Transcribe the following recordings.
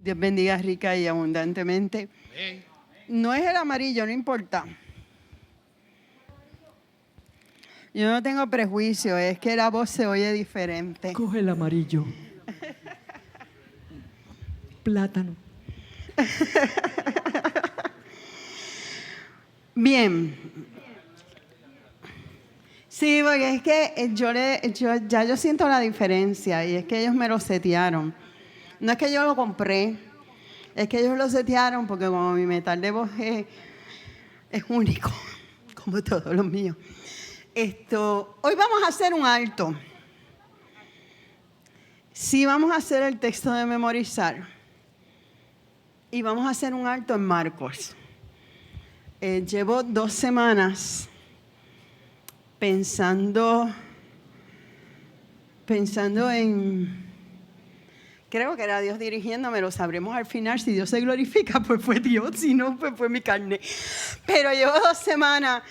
Dios bendiga rica y abundantemente. Amén. No es el amarillo, no importa. Yo no tengo prejuicio, es que la voz se oye diferente. Coge el amarillo. Plátano. Bien. Sí, porque es que yo siento la diferencia y es que ellos me lo setearon. No es que yo lo compré, es que ellos lo setearon porque como mi metal de voz es único, como todos los míos. Hoy vamos a hacer un alto. Sí, vamos a hacer el texto de memorizar y vamos a hacer un alto en Marcos. Llevo 2 semanas pensando en, creo que era Dios dirigiéndome, lo sabremos al final. Si Dios se glorifica, pues fue Dios, si no, pues fue mi carne. Pero llevo 2 semanas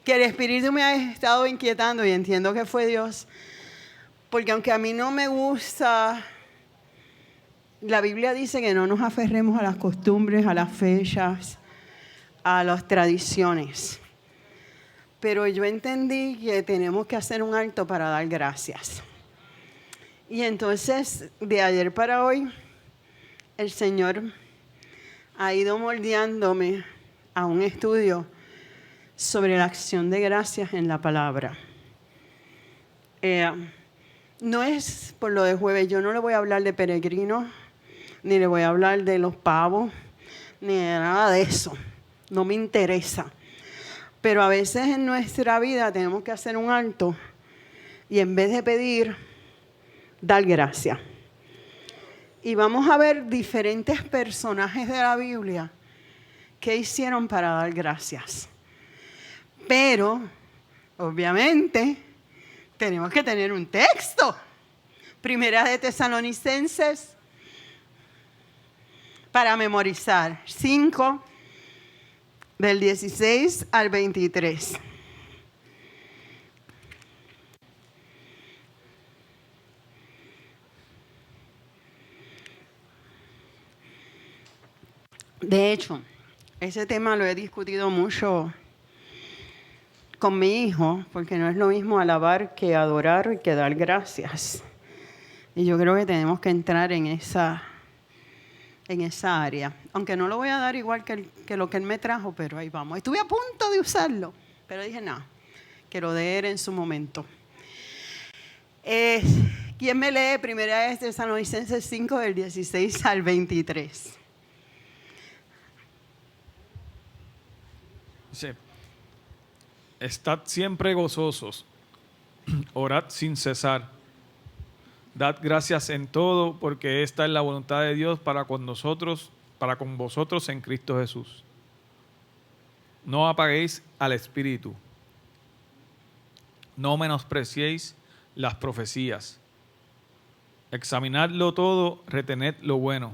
que el Espíritu me ha estado inquietando y entiendo que fue Dios, porque aunque a mí no me gusta, la Biblia dice que no nos aferremos a las costumbres, a las fechas, a las tradiciones. Pero yo entendí que tenemos que hacer un alto para dar gracias. Y entonces, de ayer para hoy, el Señor ha ido moldeándome a un estudio sobre la acción de gracias en la palabra. No es por lo de jueves, yo no le voy a hablar de peregrinos, ni le voy a hablar de los pavos, ni de nada de eso. No me interesa. Pero a veces en nuestra vida tenemos que hacer un alto y en vez de pedir, dar gracias. Y vamos a ver diferentes personajes de la Biblia que hicieron para dar gracias. Pero, obviamente, tenemos que tener un texto. Primera de Tesalonicenses, para memorizar, 5, del 16 al 23. De hecho, ese tema lo he discutido mucho con mi hijo, porque no es lo mismo alabar que adorar y que dar gracias. Y yo creo que tenemos que entrar en esa área. Aunque no lo voy a dar igual que lo que él me trajo, pero ahí vamos. Estuve a punto de usarlo, pero dije, no, que lo dé él en su momento. ¿Quién me lee? Primera de Tesalonicenses 5, del 16 al 23. Dice, estad siempre gozosos, orad sin cesar, dad gracias en todo, porque esta es la voluntad de Dios para con vosotros en Cristo Jesús. No apaguéis al Espíritu, no menospreciéis las profecías, examinadlo todo, retened lo bueno,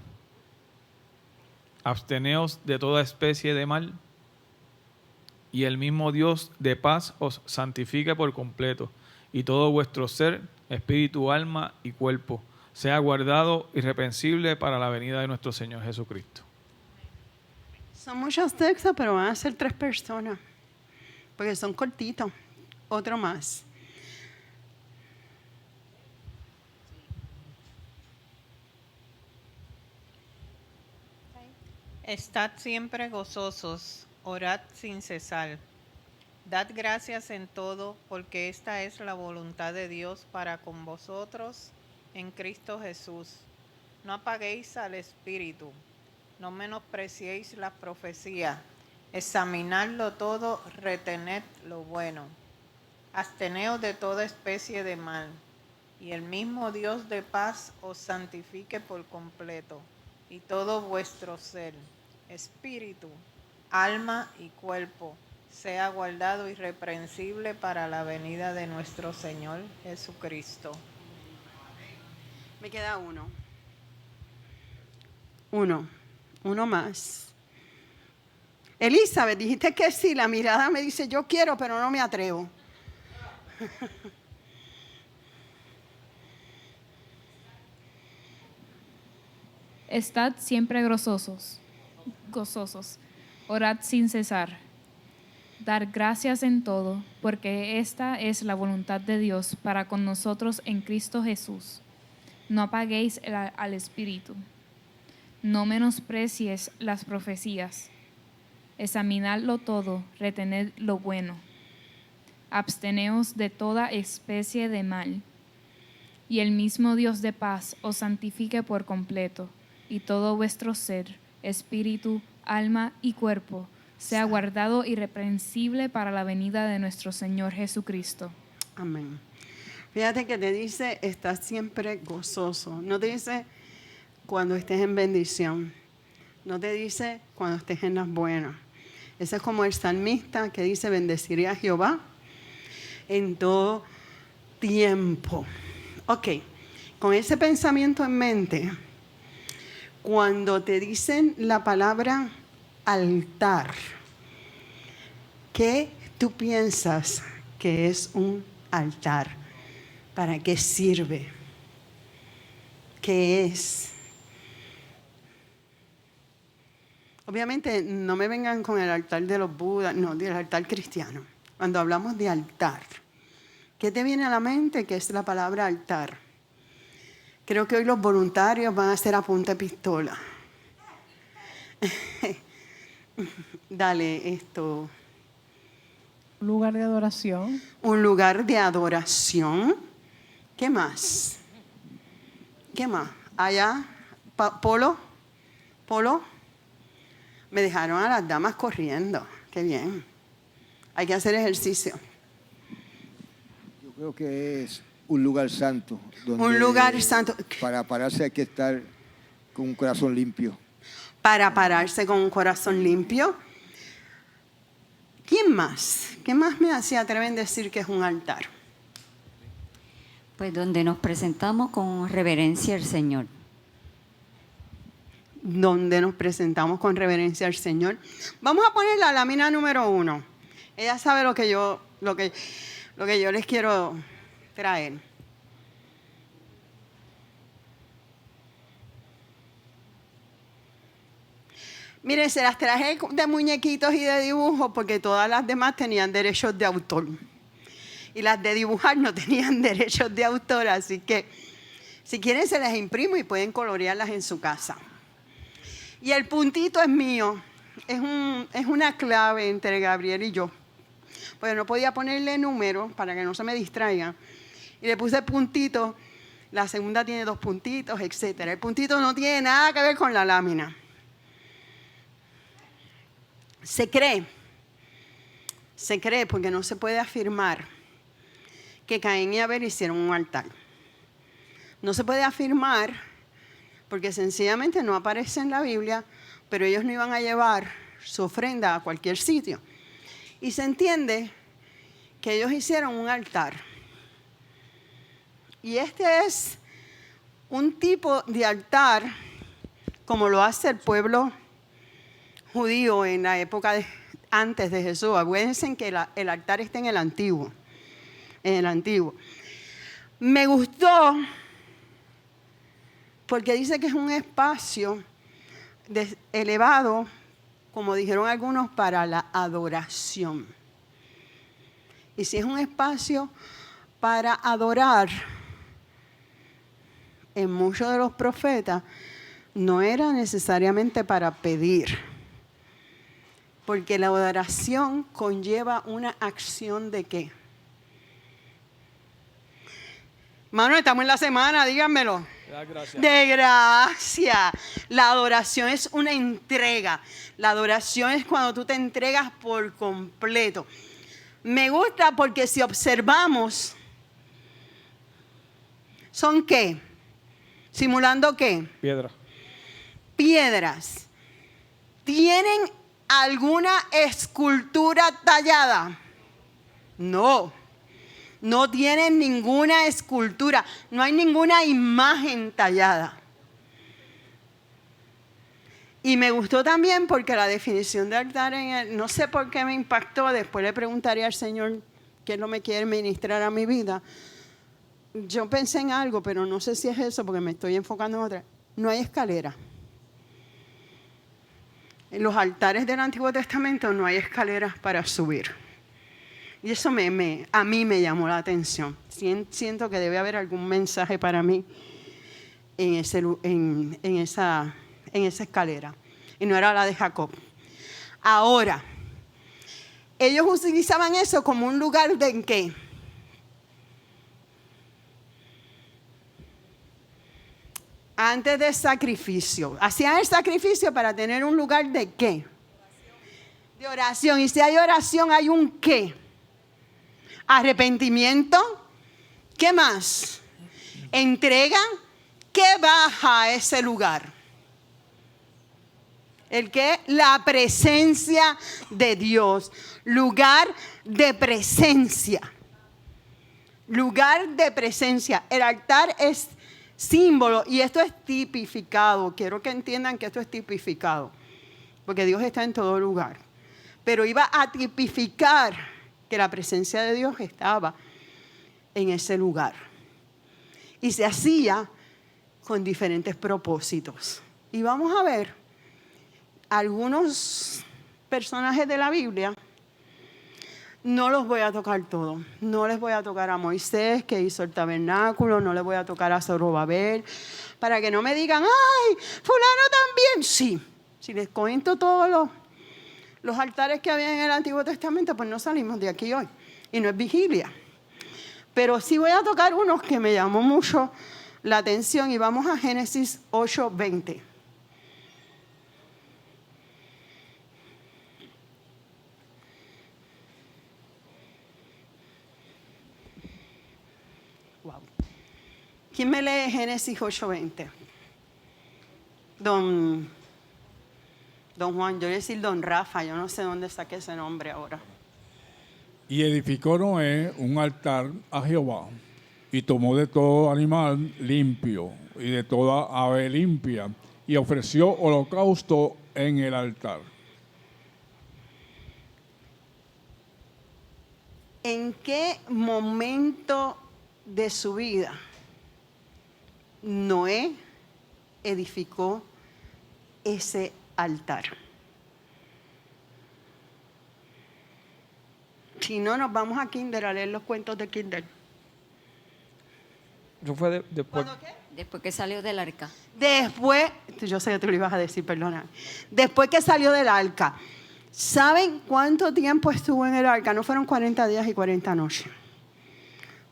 absteneos de toda especie de mal, y el mismo Dios de paz os santifique por completo, y todo vuestro ser, espíritu, alma y cuerpo, sea guardado irreprensible para la venida de nuestro Señor Jesucristo. Son muchos textos, pero van a ser 3 personas, porque son cortitos. Otro más. Estad siempre gozosos, orad sin cesar. Dad gracias en todo, porque esta es la voluntad de Dios para con vosotros en Cristo Jesús. No apaguéis al Espíritu, no menospreciéis la profecía. Examinadlo todo, retened lo bueno. Absteneos de toda especie de mal, y el mismo Dios de paz os santifique por completo, y todo vuestro ser, espíritu, alma y cuerpo, sea guardado irreprensible para la venida de nuestro Señor Jesucristo. Me queda uno más. Elizabeth, dijiste que sí, la mirada me dice yo quiero, pero no me atrevo. Estad siempre gozosos. Orad sin cesar. Dar gracias en todo, porque esta es la voluntad de Dios para con nosotros en Cristo Jesús. No apaguéis al Espíritu. No menosprecies las profecías. Examinadlo todo, retened lo bueno. Absteneos de toda especie de mal. Y el mismo Dios de paz os santifique por completo, y todo vuestro ser, espíritu, alma y cuerpo, sea guardado irreprensible para la venida de nuestro Señor Jesucristo. Amén. Fíjate que te dice, estás siempre gozoso. No te dice cuando estés en bendición. No te dice cuando estés en las buenas. Ese es como el salmista que dice, bendeciré a Jehová en todo tiempo. Ok, con ese pensamiento en mente, cuando te dicen la palabra altar, ¿qué tú piensas que es un altar? ¿Para qué sirve? ¿Qué es? Obviamente no me vengan con el altar de los Budas, no, del altar cristiano. Cuando hablamos de altar, ¿qué te viene a la mente? ¿Qué es la palabra altar? Creo que hoy los voluntarios van a hacer a punta de pistola. Dale esto. Un lugar de adoración. Un lugar de adoración. ¿Qué más? ¿Qué más? Allá, Polo. Me dejaron a las damas corriendo. Qué bien. Hay que hacer ejercicio. Yo creo que es un lugar santo. Donde Un lugar santo. Para pararse hay que estar con un corazón limpio. Para pararse con un corazón limpio. ¿Quién más? ¿Qué más se atreven a decir que es un altar? Pues donde nos presentamos con reverencia al Señor. Donde nos presentamos con reverencia al Señor. Vamos a poner la lámina número 1. Ella sabe lo que yo les quiero traer. Miren, se las traje de muñequitos y de dibujos porque todas las demás tenían derechos de autor. Y las de dibujar no tenían derechos de autor, así que si quieren se las imprimo y pueden colorearlas en su casa. Y el puntito es mío, es una clave entre Gabriel y yo. Pues no podía ponerle número para que no se me distraigan. Y le puse puntito, la segunda tiene 2 puntitos, etc. El puntito no tiene nada que ver con la lámina. Se cree porque no se puede afirmar que Caín y Abel hicieron un altar. No se puede afirmar porque sencillamente no aparece en la Biblia, pero ellos no iban a llevar su ofrenda a cualquier sitio. Y se entiende que ellos hicieron un altar. Y este es un tipo de altar como lo hace el pueblo judío en la época antes de Jesús. Acuérdense que el altar está en el Antiguo. Me gustó porque dice que es un espacio elevado, como dijeron algunos, para la adoración. Y si es un espacio para adorar, en muchos de los profetas no era necesariamente para pedir, porque la adoración conlleva una acción ¿de qué? Mano, estamos en la semana, díganmelo. De gracia. La adoración es una entrega. La adoración es cuando tú te entregas por completo. Me gusta porque si observamos, ¿son qué? ¿Simulando qué? Piedras. ¿Tienen alguna escultura tallada? No. No tienen ninguna escultura, no hay ninguna imagen tallada. Y me gustó también porque la definición de altar, no sé por qué me impactó, después le preguntaría al Señor qué no me quiere ministrar a mi vida. Yo pensé en algo, pero no sé si es eso porque me estoy enfocando en otra. No hay escalera. En los altares del Antiguo Testamento no hay escaleras para subir. Y eso a mí me llamó la atención. Siento que debe haber algún mensaje para mí en esa escalera. Y no era la de Jacob. Ahora, ellos utilizaban eso como un lugar de ¿en qué? Antes del sacrificio. Hacían el sacrificio para tener un lugar de ¿qué? De oración. Y si hay oración, hay un ¿qué? Arrepentimiento. ¿Qué más? Entrega. ¿Qué baja a ese lugar? ¿El qué? La presencia de Dios. Lugar de presencia. Lugar de presencia. El altar es símbolo y esto es tipificado. Quiero que entiendan que esto es tipificado. Porque Dios está en todo lugar. Pero iba a tipificar que la presencia de Dios estaba en ese lugar. Y se hacía con diferentes propósitos. Y vamos a ver algunos personajes de la Biblia. No los voy a tocar todos. No les voy a tocar a Moisés, que hizo el tabernáculo. No les voy a tocar a Zorobabel. Para que no me digan, ¡ay, fulano también! Sí, si les cuento todos los altares que había en el Antiguo Testamento, pues no salimos de aquí hoy. Y no es vigilia. Pero sí voy a tocar unos que me llamó mucho la atención. Y vamos a Génesis 8:20. Wow. ¿Quién me lee Génesis 8:20? Don Juan, yo voy a decir Don Rafa, yo no sé dónde saqué ese nombre ahora. Y edificó Noé un altar a Jehová, y tomó de todo animal limpio y de toda ave limpia, y ofreció holocausto en el altar. ¿En qué momento de su vida Noé edificó ese altar? Si no, nos vamos a Kinder a leer los cuentos de Kinder. Eso fue después. ¿Cuándo qué? Después que salió del arca. Después, yo sé que tú lo ibas a decir, perdona. Después que salió del arca. ¿Saben cuánto tiempo estuvo en el arca? No fueron 40 días y 40 noches.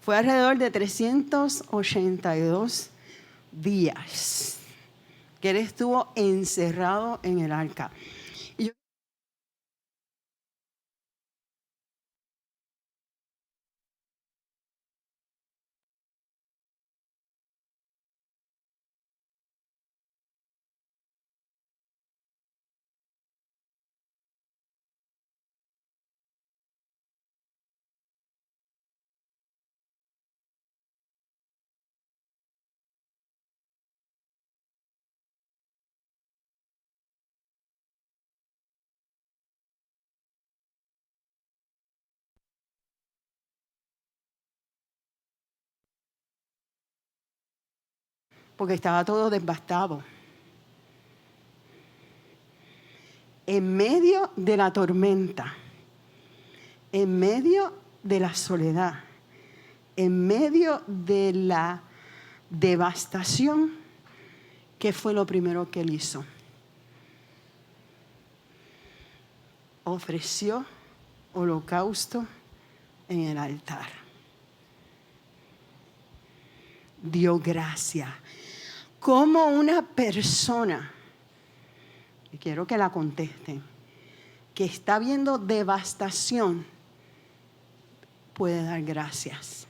Fue alrededor de 382 días que él estuvo encerrado en el arca. Y porque estaba todo devastado. En medio de la tormenta, en medio de la soledad, en medio de la devastación, ¿qué fue lo primero que él hizo? Ofreció holocausto en el altar. Dio gracia. Como una persona, y quiero que la contesten, que está viendo devastación, puede dar gracias.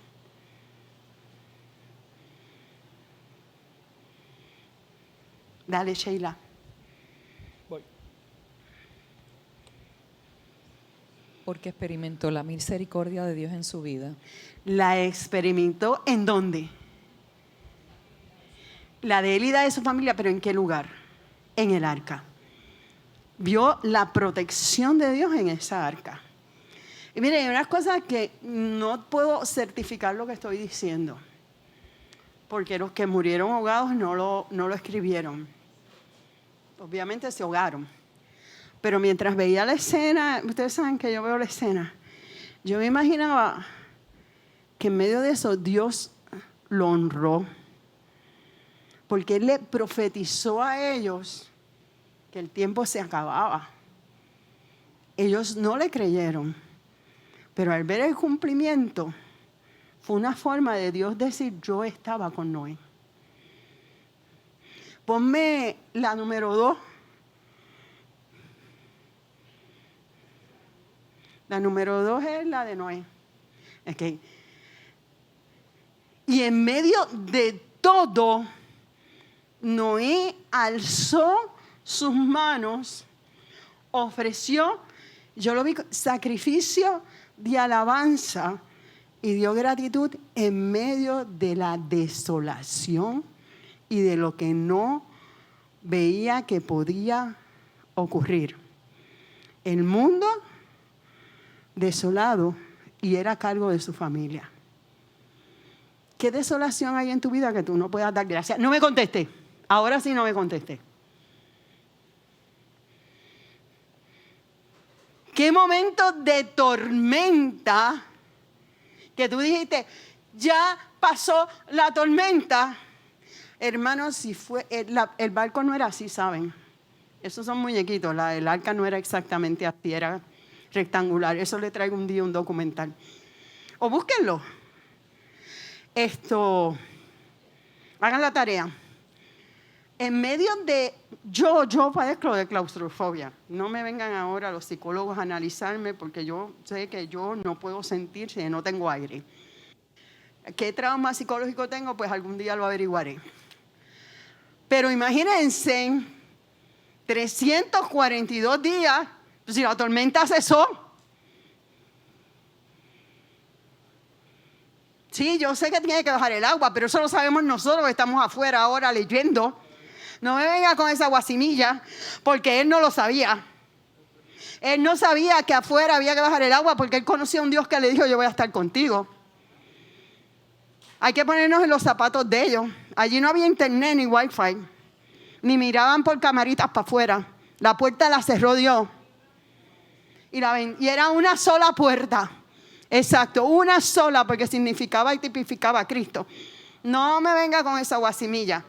Dale, Sheila. Voy. Porque experimentó la misericordia de Dios en su vida. ¿La experimentó en dónde? La de él y la de su familia, pero ¿en qué lugar? En el arca. Vio la protección de Dios en esa arca. Y miren, hay unas cosas que no puedo certificar lo que estoy diciendo, porque los que murieron ahogados no lo escribieron. Obviamente se ahogaron. Pero mientras veía la escena, ustedes saben que yo veo la escena, yo me imaginaba que en medio de eso Dios lo honró. Porque Él le profetizó a ellos que el tiempo se acababa. Ellos no le creyeron. Pero al ver el cumplimiento, fue una forma de Dios decir, yo estaba con Noé. Ponme la número 2. La número 2 es la de Noé. Okay. Y en medio de todo, Noé alzó sus manos, ofreció, yo lo vi, sacrificio de alabanza y dio gratitud en medio de la desolación y de lo que no veía que podía ocurrir. El mundo desolado y era a cargo de su familia. ¿Qué desolación hay en tu vida que tú no puedas dar gracias? No me contesté. Ahora sí no me contesté. ¿Qué momento de tormenta que tú dijiste, ya pasó la tormenta? Hermanos, si fue el barco no era así, ¿saben? Esos son muñequitos. El arca no era exactamente así, era rectangular. Eso le traigo un día un documental. O búsquenlo. Hagan la tarea. En medio de, yo padezco de claustrofobia. No me vengan ahora los psicólogos a analizarme porque yo sé que yo no puedo sentir si no tengo aire. ¿Qué trauma psicológico tengo? Pues algún día lo averiguaré. Pero imagínense, 342 días, si la tormenta cesó. Sí, yo sé que tiene que bajar el agua, pero eso lo sabemos nosotros que estamos afuera ahora leyendo. No me venga con esa guasimilla, porque él no lo sabía. Él no sabía que afuera había que bajar el agua, porque él conocía a un Dios que le dijo, yo voy a estar contigo. Hay que ponernos en los zapatos de ellos. Allí no había internet ni wifi, ni miraban por camaritas para afuera. La puerta la cerró Dios. Y era una sola puerta. Exacto, una sola, porque significaba y tipificaba a Cristo. No me venga con esa guasimilla.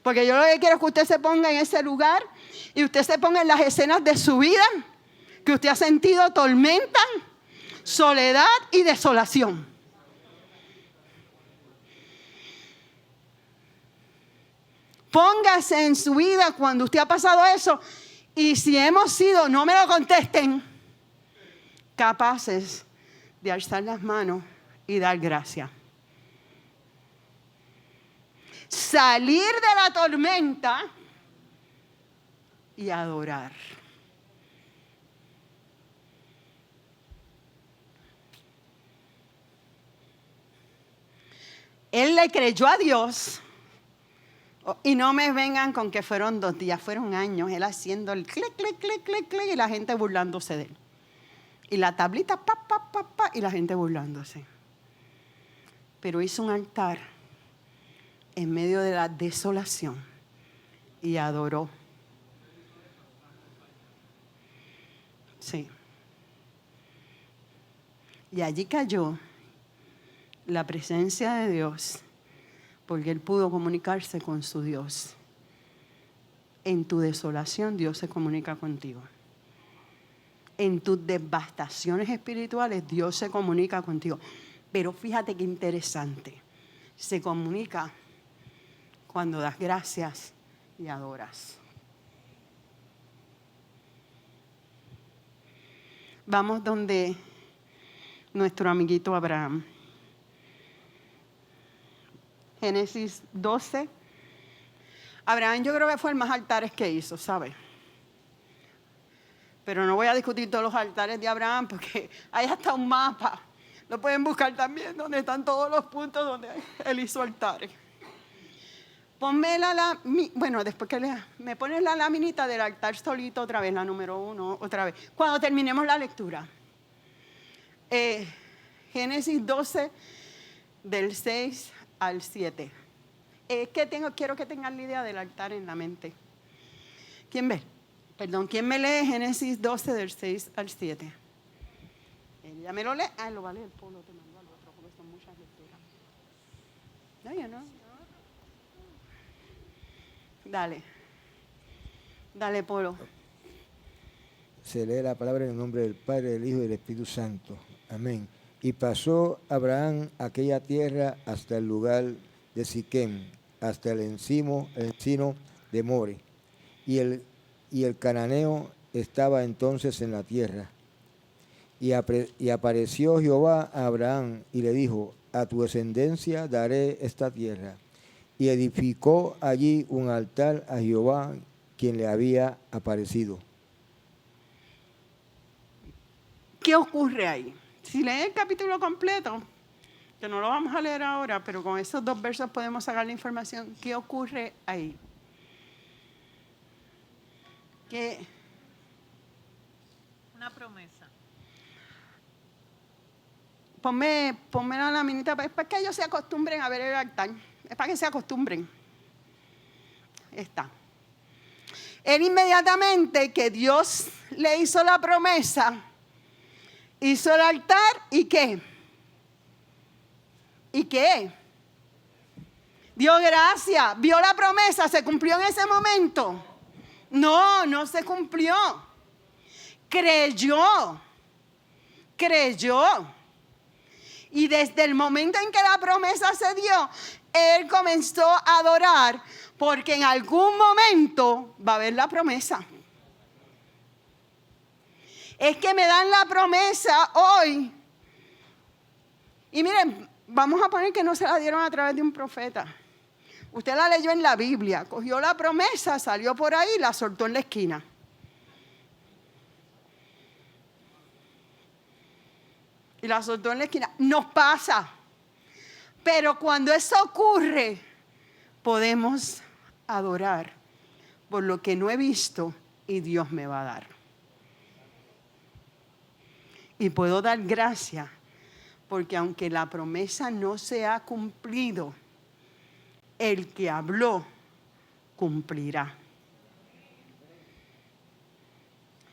Porque yo lo que quiero es que usted se ponga en ese lugar y usted se ponga en las escenas de su vida que usted ha sentido tormenta, soledad y desolación. Póngase en su vida cuando usted ha pasado eso y si hemos sido, no me lo contesten, capaces de alzar las manos y dar gracias. Salir de la tormenta y adorar. Él le creyó a Dios. Y no me vengan con que fueron 2 días, fueron años. Él haciendo el clic, clic, clic, clic, clic y la gente burlándose de él. Y la tablita, pa, pa, pa, pa, y la gente burlándose. Pero hizo un altar en medio de la desolación y adoró. Sí. Y allí cayó la presencia de Dios, porque él pudo comunicarse con su Dios. En tu desolación, Dios se comunica contigo. En tus devastaciones espirituales, Dios se comunica contigo. Pero fíjate qué interesante. Se comunica cuando das gracias y adoras. Vamos donde nuestro amiguito Abraham. Génesis 12. Abraham yo creo que fue el más altares que hizo, ¿sabe? Pero no voy a discutir todos los altares de Abraham porque hay hasta un mapa. Lo pueden buscar también donde están todos los puntos donde él hizo altares. Ponme después que me pones la laminita del altar solito otra vez, la número 1, otra vez. Cuando terminemos la lectura. Génesis 12, del 6 al 7. Quiero que tengan la idea del altar en la mente. ¿Quién ve? Perdón, ¿quién me lee Génesis 12 del 6 al 7? ¿Ya me lo lee? Ah, lo va a leer Polo, te mando al otro porque son muchas lecturas. No, yo no. Dale. Dale, Polo. Se lee la palabra en el nombre del Padre, del Hijo y del Espíritu Santo. Amén. Y pasó Abraham aquella tierra hasta el lugar de Siquem, hasta el encino de More. Y el cananeo estaba entonces en la tierra. Y apareció Jehová a Abraham y le dijo, a tu descendencia daré esta tierra. Y edificó allí un altar a Jehová, quien le había aparecido. ¿Qué ocurre ahí? Si leen el capítulo completo, que no lo vamos a leer ahora, pero con esos 2 versos podemos sacar la información. ¿Qué ocurre ahí? Una promesa. Ponme la laminita, es para que ellos se acostumbren a ver el altar. Es para que se acostumbren. Está. Él inmediatamente que Dios le hizo la promesa, hizo el altar y ¿qué? ¿Y qué? Dio gracias, vio la promesa, ¿se cumplió en ese momento? No, no se cumplió. Creyó. Y desde el momento en que la promesa se dio, él comenzó a adorar, porque en algún momento va a haber la promesa. Es que me dan la promesa hoy. Y miren, vamos a poner que no se la dieron a través de un profeta. Usted la leyó en la Biblia, cogió la promesa, salió por ahí y la soltó en la esquina. Y la soltó en la esquina. Nos pasa. Pero cuando eso ocurre, podemos adorar por lo que no he visto y Dios me va a dar. Y puedo dar gracias porque aunque la promesa no se ha cumplido, el que habló cumplirá.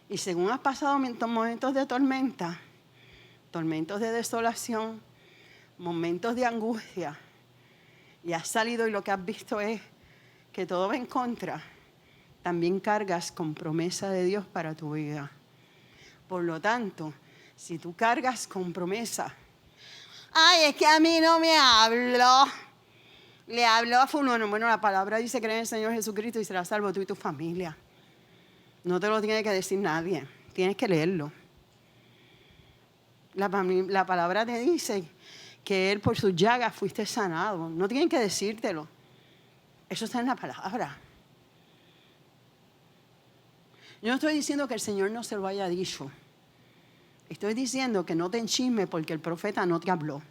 Y según has pasado momentos de tormenta, tormentos de desolación, momentos de angustia, y has salido y lo que has visto es que todo va en contra, también cargas con promesa de Dios para tu vida. Por lo tanto, si tú cargas con promesa, ay, es que a mí no me habló, le habló a fulano. Bueno, la palabra dice cree en el Señor Jesucristo y serás salvo tú y tu familia. No te lo tiene que decir nadie, tienes que leerlo. La palabra te dice que Él por sus llagas fuiste sanado. No tienen que decírtelo. Eso está en la palabra. Yo no estoy diciendo que el Señor no se lo haya dicho. Estoy diciendo que no te enchismes porque el profeta no te habló.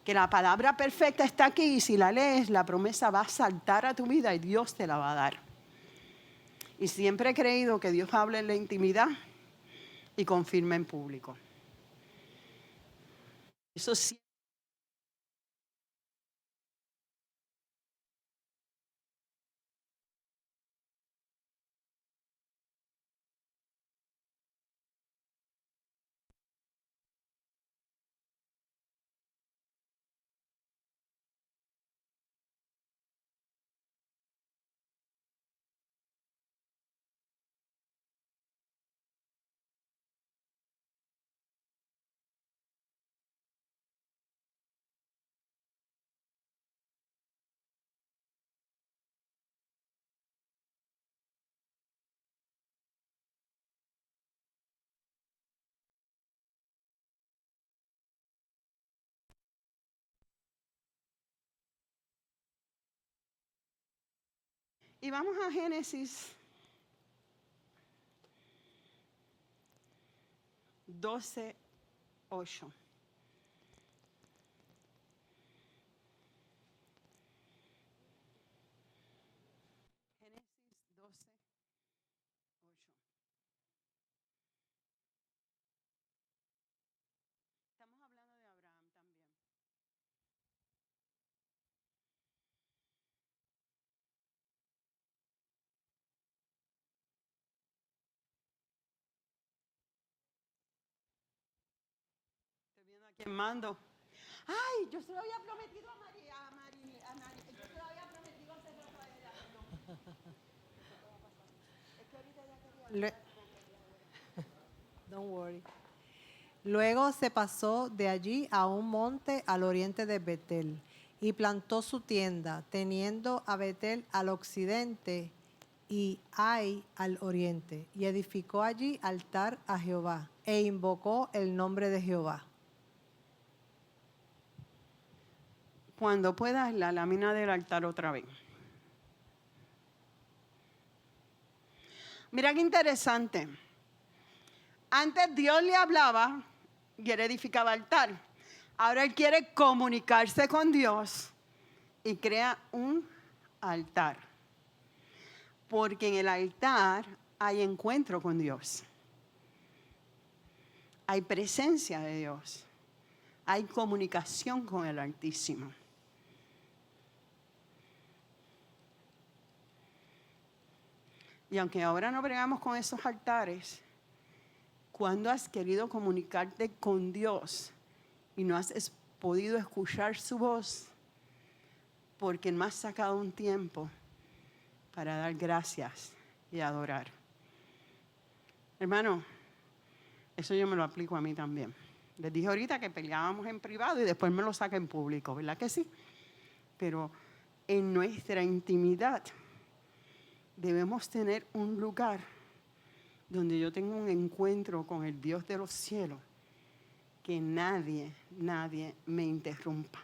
Que la palabra perfecta está aquí y si la lees, la promesa va a saltar a tu vida y Dios te la va a dar. Y siempre he creído que Dios habla en la intimidad y confirma en público. Eso sí. Y vamos a Génesis 12:8. Génesis 12:8. Estamos hablando de Abraham también. ¿Quién mando? Ay, yo se lo había prometido a María, yo se lo había prometido hace rato a ella. No. Es que ahorita ya quería. Don't worry. Luego se pasó de allí a un monte al oriente de Betel y plantó su tienda, teniendo a Betel al occidente y Ai al oriente, y edificó allí altar a Jehová e invocó el nombre de Jehová. Cuando puedas, la lámina del altar otra vez. Mira qué interesante. Antes Dios le hablaba y él edificaba altar. Ahora él quiere comunicarse con Dios y crea un altar. Porque en el altar hay encuentro con Dios. Hay presencia de Dios. Hay comunicación con el Altísimo. Y aunque ahora no bregamos con esos altares, ¿cuándo has querido comunicarte con Dios y no has podido escuchar su voz? Porque no has sacado un tiempo para dar gracias y adorar. Hermano, eso yo me lo aplico a mí también. Les dije ahorita que peleábamos en privado y después me lo saca en público, ¿verdad que sí? Pero en nuestra intimidad debemos tener un lugar donde yo tenga un encuentro con el Dios de los cielos, que nadie me interrumpa.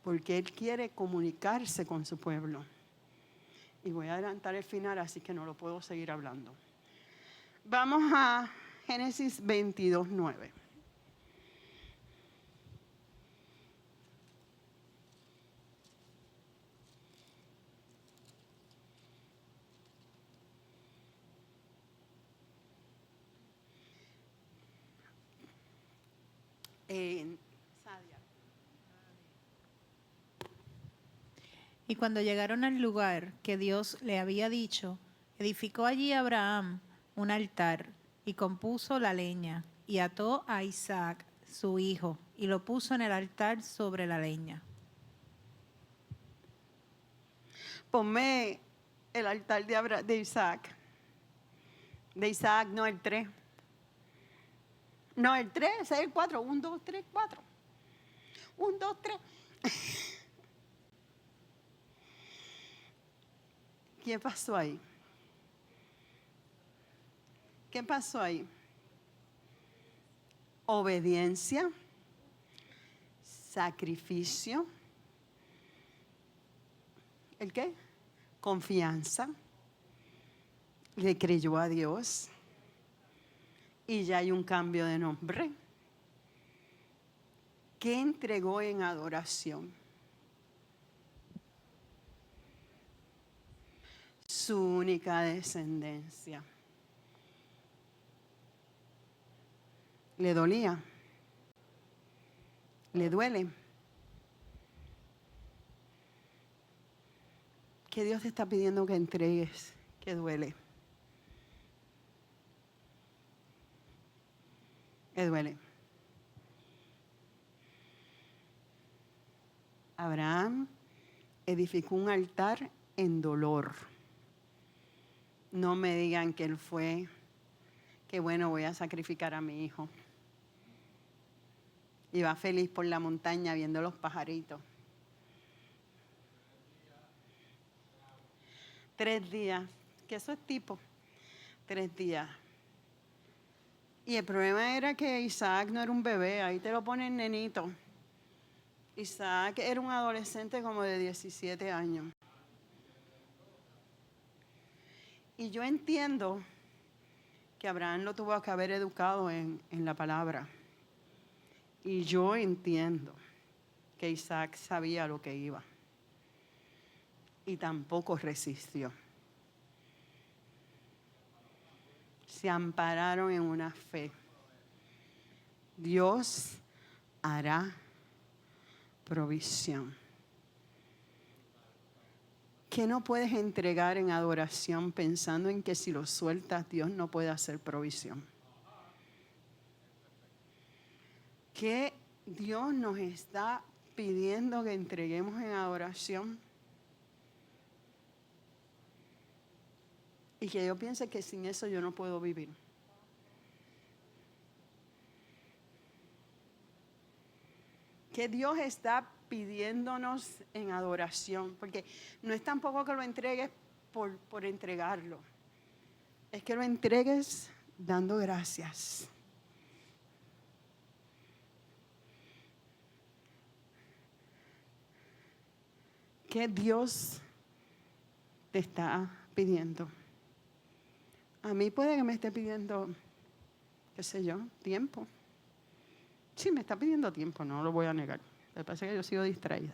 Porque Él quiere comunicarse con su pueblo. Y voy a adelantar el final, así que no lo puedo seguir hablando. Vamos a Génesis 22:9. Sadia. Y cuando llegaron al lugar que Dios le había dicho, edificó allí Abraham un altar y compuso la leña y ató a Isaac, su hijo, y lo puso en el altar sobre la leña. Ponme el altar de Isaac. De Isaac, no el 3. No, el 3, ese es el 4. 1, 2, 3, 4. 1, 2, 3. ¿Qué pasó ahí? ¿Qué pasó ahí? Obediencia, sacrificio. ¿El qué? Confianza. Le creyó a Dios. Y ya hay un cambio de nombre. ¿Qué entregó en adoración? Su única descendencia. ¿Le dolía? ¿Le duele? ¿Qué Dios te está pidiendo que entregues? ¿Qué duele? ¿Qué duele? Abraham edificó un altar en dolor. No me digan que él fue, que bueno, voy a sacrificar a mi hijo. Iba feliz por la montaña viendo los pajaritos. 3 días, que eso es tipo, 3 días. Y el problema era que Isaac no era un bebé, ahí te lo ponen nenito. Isaac era un adolescente como de 17 años. Y yo entiendo que Abraham lo tuvo que haber educado en la palabra. Y yo entiendo que Isaac sabía lo que iba. Y tampoco resistió. Se ampararon en una fe. Dios hará provisión. ¿Qué no puedes entregar en adoración pensando en que si lo sueltas Dios no puede hacer provisión? ¿Qué Dios nos está pidiendo que entreguemos en adoración? Y que yo piense que sin eso yo no puedo vivir. Que Dios está pidiéndonos en adoración, porque no es tampoco que lo entregues por entregarlo, es que lo entregues dando gracias. ¿Qué Dios te está pidiendo? A mí puede que me esté pidiendo, qué sé yo, tiempo. Sí, me está pidiendo tiempo, no lo voy a negar. Me parece que yo sigo distraída.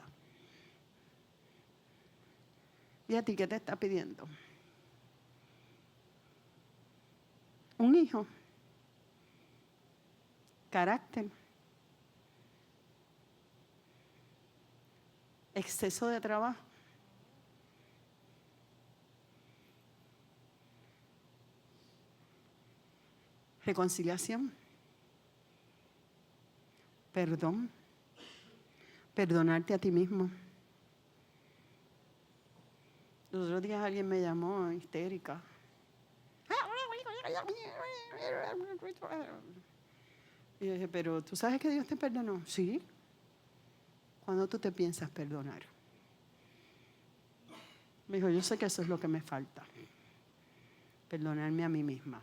¿Y a ti qué te está pidiendo? Un hijo. Carácter. Exceso de trabajo. Reconciliación. Perdón. Perdonarte a ti mismo. Los otros días alguien me llamó histérica. Y yo dije, pero ¿tú sabes que Dios te perdonó? Sí. ¿Cuándo tú te piensas perdonar? Me dijo, yo sé que eso es lo que me falta. Perdonarme a mí misma.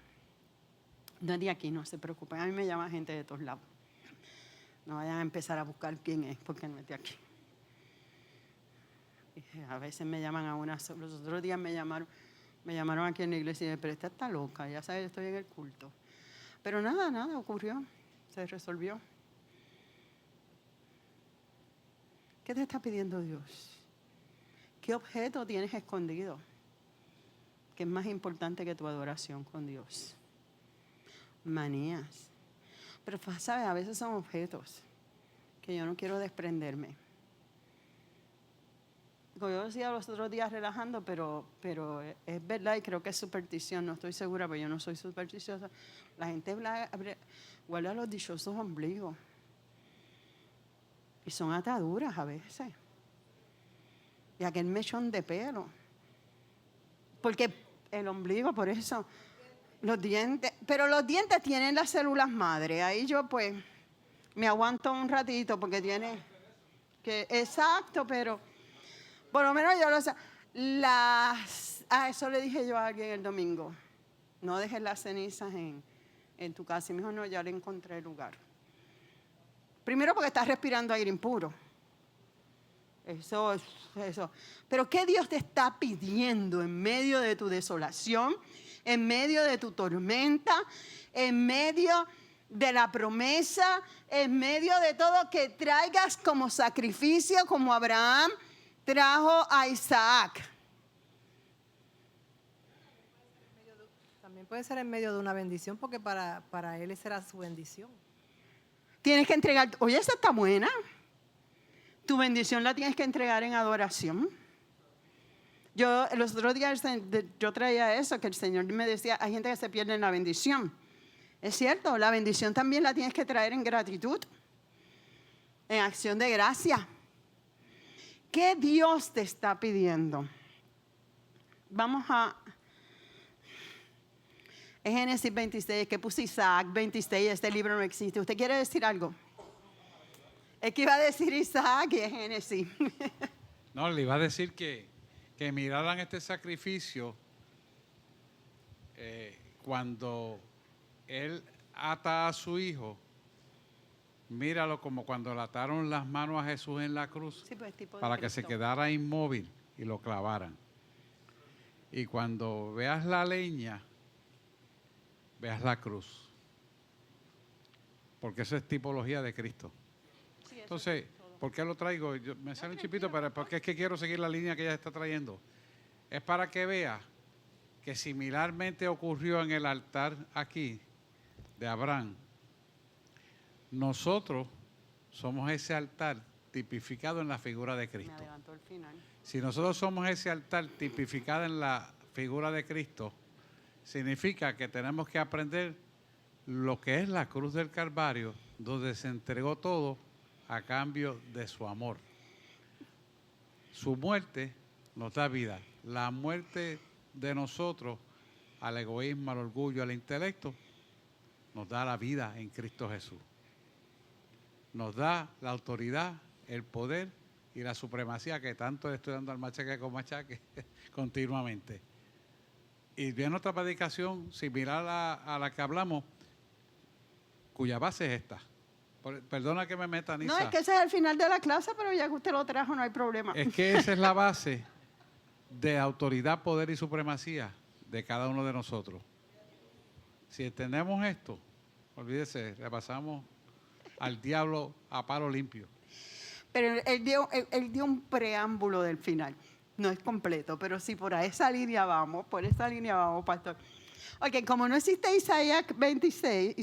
No es de aquí, no se preocupen. A mí me llama gente de todos lados. No vayan a empezar a buscar quién es, porque no es de aquí. Y a veces me llaman a una, los otros días me llamaron aquí en la iglesia y me dije, pero esta está loca, ya sabes, yo estoy en el culto. Pero nada ocurrió, se resolvió. ¿Qué te está pidiendo Dios? ¿Qué objeto tienes escondido que es más importante que tu adoración con Dios? Manías. Pero, ¿sabes? A veces son objetos que yo no quiero desprenderme. Yo decía los otros días relajando, pero es verdad y creo que es superstición. No estoy segura, pero yo no soy supersticiosa. La gente guarda los dichosos ombligos. Y son ataduras a veces. Y aquel mechón de pelo. Porque el ombligo, por eso, los dientes. Pero los dientes tienen las células madre. Ahí yo pues me aguanto un ratito porque tiene que. Exacto, pero por lo menos yo lo sé. Eso le dije yo a alguien el domingo. No dejes las cenizas en tu casa. Y me dijo, no, ya le encontré el lugar. Primero porque estás respirando aire impuro. Eso. Pero ¿qué Dios te está pidiendo en medio de tu desolación, en medio de tu tormenta, en medio de la promesa, en medio de todo, que traigas como sacrificio, como Abraham trajo a Isaac? También puede ser en medio de una bendición, porque para él esa era su bendición. Tienes que entregar, oye, esa está buena. Tu bendición la tienes que entregar en adoración. Yo los otros días yo traía eso, que el Señor me decía, hay gente que se pierde en la bendición. Es cierto, la bendición también la tienes que traer en gratitud, en acción de gracia. ¿Qué Dios te está pidiendo? Vamos a es Génesis 26, que puse Isaac 26, este libro no existe. ¿Usted quiere decir algo? Es que iba a decir Isaac y es Génesis. No, le iba a decir que miraran este sacrificio cuando él ata a su hijo. Míralo como cuando le ataron las manos a Jesús en la cruz, sí, pues, para que se quedara inmóvil y lo clavaran. Y cuando veas la leña, veas la cruz, porque esa es tipología de Cristo. Sí, entonces, ¿por qué lo traigo? Me sale un chipito, pero porque es que quiero seguir la línea que ella está trayendo. Es para que vea que similarmente ocurrió en el altar aquí de Abraham. Nosotros somos ese altar tipificado en la figura de Cristo. Me adelantó el final. Si nosotros somos ese altar tipificado en la figura de Cristo, significa que tenemos que aprender lo que es la cruz del Calvario donde se entregó todo a cambio de su amor. Su muerte nos da vida. La muerte de nosotros al egoísmo, al orgullo, al intelecto, nos da la vida en Cristo Jesús. Nos da la autoridad, el poder y la supremacía que tanto le estoy dando al machaque con machaque continuamente. Y viene otra predicación similar a la que hablamos, cuya base es esta. Perdona que me meta, Nisa. No, es que ese es el final de la clase, pero ya que usted lo trajo, no hay problema. Es que esa es la base de autoridad, poder y supremacía de cada uno de nosotros. Si entendemos esto, olvídese, le pasamos al diablo a palo limpio. Pero él dio un preámbulo del final. No es completo, pero sí por esa línea vamos, pastor. Ok, como no existe Isaac 26,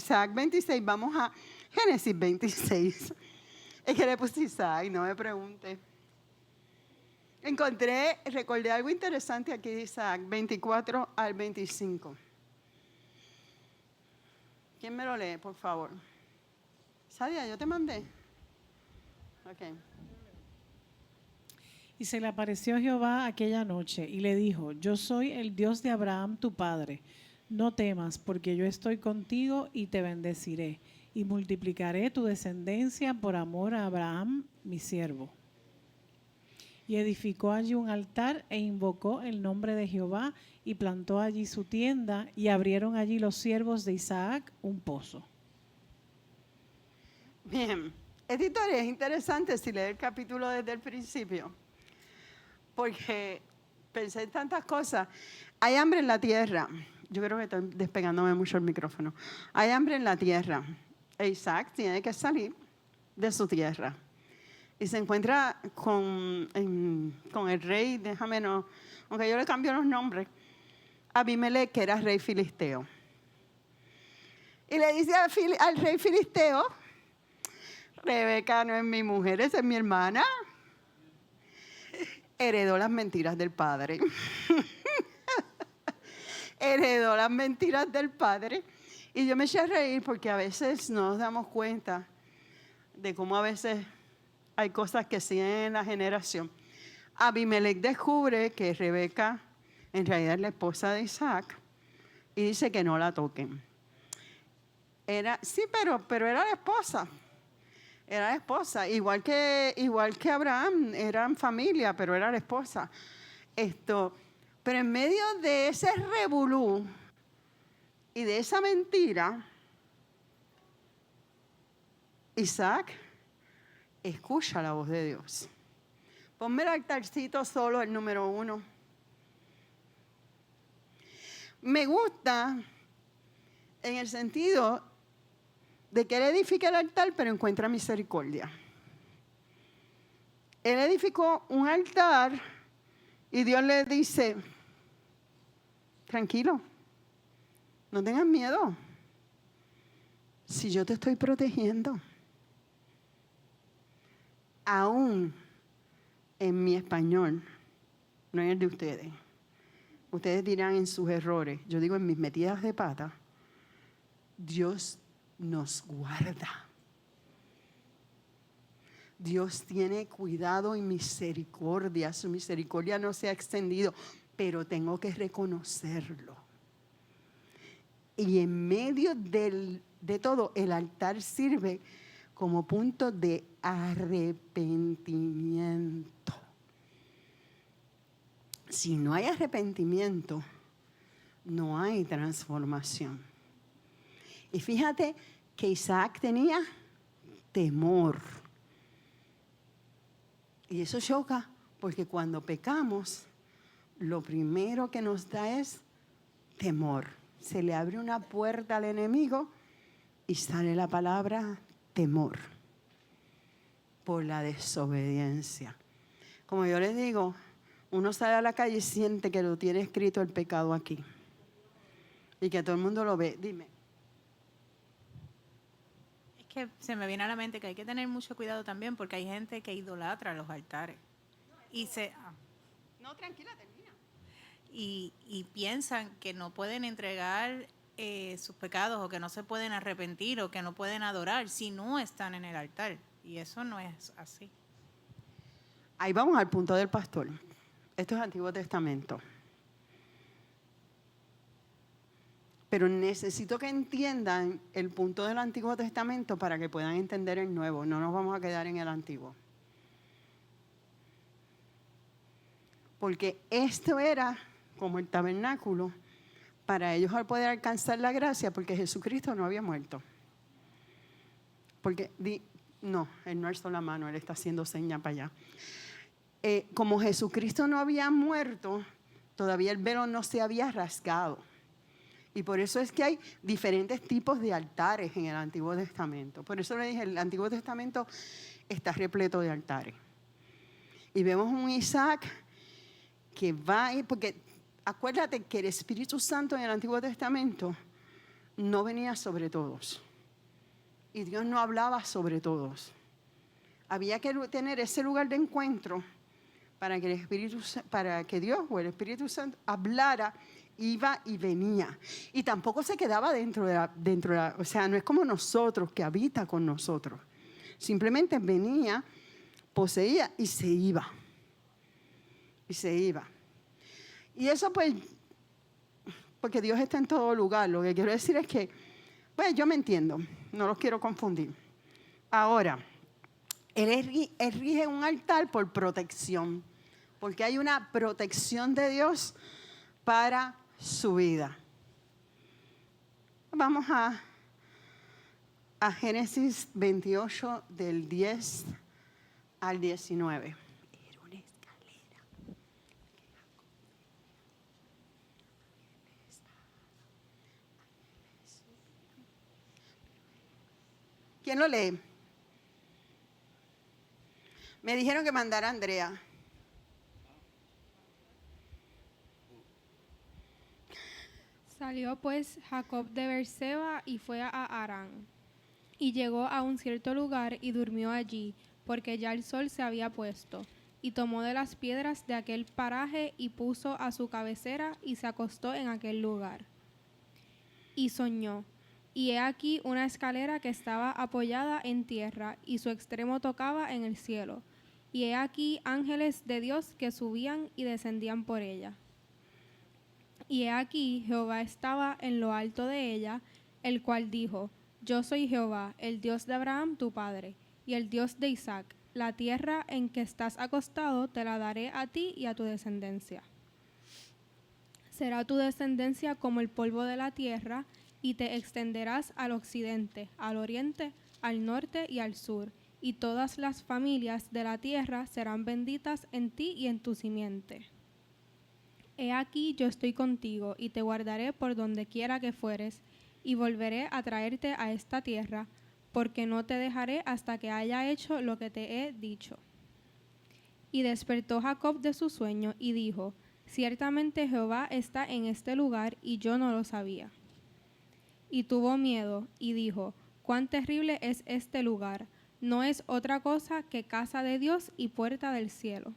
vamos a Génesis 26. Es que le puse Isaac, no me pregunte. Recordé algo interesante aquí de Isaac, 24 al 25. ¿Quién me lo lee, por favor? Sadia, yo te mandé. Ok. Y se le apareció Jehová aquella noche y le dijo, yo soy el Dios de Abraham tu padre. No temas, porque yo estoy contigo y te bendeciré, y multiplicaré tu descendencia por amor a Abraham, mi siervo. Y edificó allí un altar e invocó el nombre de Jehová y plantó allí su tienda y abrieron allí los siervos de Isaac un pozo. Bien, esta historia es interesante si lees el capítulo desde el principio, porque pensé en tantas cosas. Hay hambre en la tierra. Yo creo que estoy despegándome mucho el micrófono. Hay hambre en la tierra. E Isaac tiene que salir de su tierra. Y se encuentra con el rey, aunque yo le cambio los nombres, Abimelech, que era rey filisteo. Y le dice al rey filisteo, Rebeca no es mi mujer, esa es mi hermana. Heredó las mentiras del padre. Heredó las mentiras del padre. Y yo me eché a reír porque a veces no nos damos cuenta de cómo a veces hay cosas que siguen en la generación. Abimelech descubre que Rebeca en realidad es la esposa de Isaac y dice que no la toquen. Pero era la esposa. Era la esposa. Igual que Abraham, eran familia, pero era la esposa. Pero en medio de ese revolú y de esa mentira, Isaac escucha la voz de Dios. Ponme el altarcito solo, el número 1. Me gusta en el sentido de que él edifica el altar, pero encuentra misericordia. Él edificó un altar y Dios le dice, tranquilo, no tengas miedo. Si yo te estoy protegiendo. Aún en mi español, no en el de ustedes. Ustedes dirán en sus errores, yo digo en mis metidas de pata, Dios nos guarda. Dios tiene cuidado y misericordia. Su misericordia no se ha extendido, pero tengo que reconocerlo. Y en medio de todo, el altar sirve como punto de arrepentimiento. Si no hay arrepentimiento, no hay transformación. Y fíjate que Isaac tenía temor. Y eso choca, porque cuando pecamos, lo primero que nos da es temor. Se le abre una puerta al enemigo y sale la palabra temor por la desobediencia. Como yo les digo, uno sale a la calle y siente que lo tiene escrito el pecado aquí y que todo el mundo lo ve. Dime. Es que se me viene a la mente que hay que tener mucho cuidado también porque hay gente que idolatra los altares No, tranquila, termina. Y piensan que no pueden entregar sus pecados o que no se pueden arrepentir o que no pueden adorar si no están en el altar. Y eso no es así. Ahí vamos al punto del pastor. Esto es Antiguo Testamento. Pero necesito que entiendan el punto del Antiguo Testamento para que puedan entender el Nuevo. No nos vamos a quedar en el Antiguo. Porque esto era como el tabernáculo para ellos al poder alcanzar la gracia, porque Jesucristo no había muerto. Porque, no, él no alzó la mano, él está haciendo seña para allá. Como Jesucristo no había muerto, todavía el velo no se había rasgado. Y por eso es que hay diferentes tipos de altares en el Antiguo Testamento. Por eso le dije, el Antiguo Testamento está repleto de altares. Y vemos un Isaac que va, porque acuérdate que el Espíritu Santo en el Antiguo Testamento no venía sobre todos. Y Dios no hablaba sobre todos. Había que tener ese lugar de encuentro para que Dios o el Espíritu Santo hablara, iba y venía. Y tampoco se quedaba dentro de la, o sea, no es como nosotros, que habita con nosotros. Simplemente venía, poseía y se iba. Y se iba. Y eso pues, porque Dios está en todo lugar. Lo que quiero decir es que, pues yo me entiendo, no los quiero confundir. Ahora, Él erige un altar por protección, porque hay una protección de Dios para su vida. Vamos a Génesis 28, del 10 al 19. ¿Quién lo lee? Me dijeron que mandara a Andrea. Salió pues Jacob de Beerseba y fue a Harán. Y llegó a un cierto lugar y durmió allí, porque ya el sol se había puesto. Y tomó de las piedras de aquel paraje y puso a su cabecera y se acostó en aquel lugar. Y soñó. Y he aquí una escalera que estaba apoyada en tierra, y su extremo tocaba en el cielo. Y he aquí ángeles de Dios que subían y descendían por ella. Y he aquí Jehová estaba en lo alto de ella, el cual dijo: Yo soy Jehová, el Dios de Abraham tu padre, y el Dios de Isaac. La tierra en que estás acostado te la daré a ti y a tu descendencia. Será tu descendencia como el polvo de la tierra, y te extenderás al occidente, al oriente, al norte y al sur, y todas las familias de la tierra serán benditas en ti y en tu simiente. He aquí yo estoy contigo, y te guardaré por donde quiera que fueres, y volveré a traerte a esta tierra, porque no te dejaré hasta que haya hecho lo que te he dicho. Y despertó Jacob de su sueño, y dijo: Ciertamente Jehová está en este lugar, y yo no lo sabía. Y tuvo miedo, y dijo: Cuán terrible es este lugar, no es otra cosa que casa de Dios y puerta del cielo.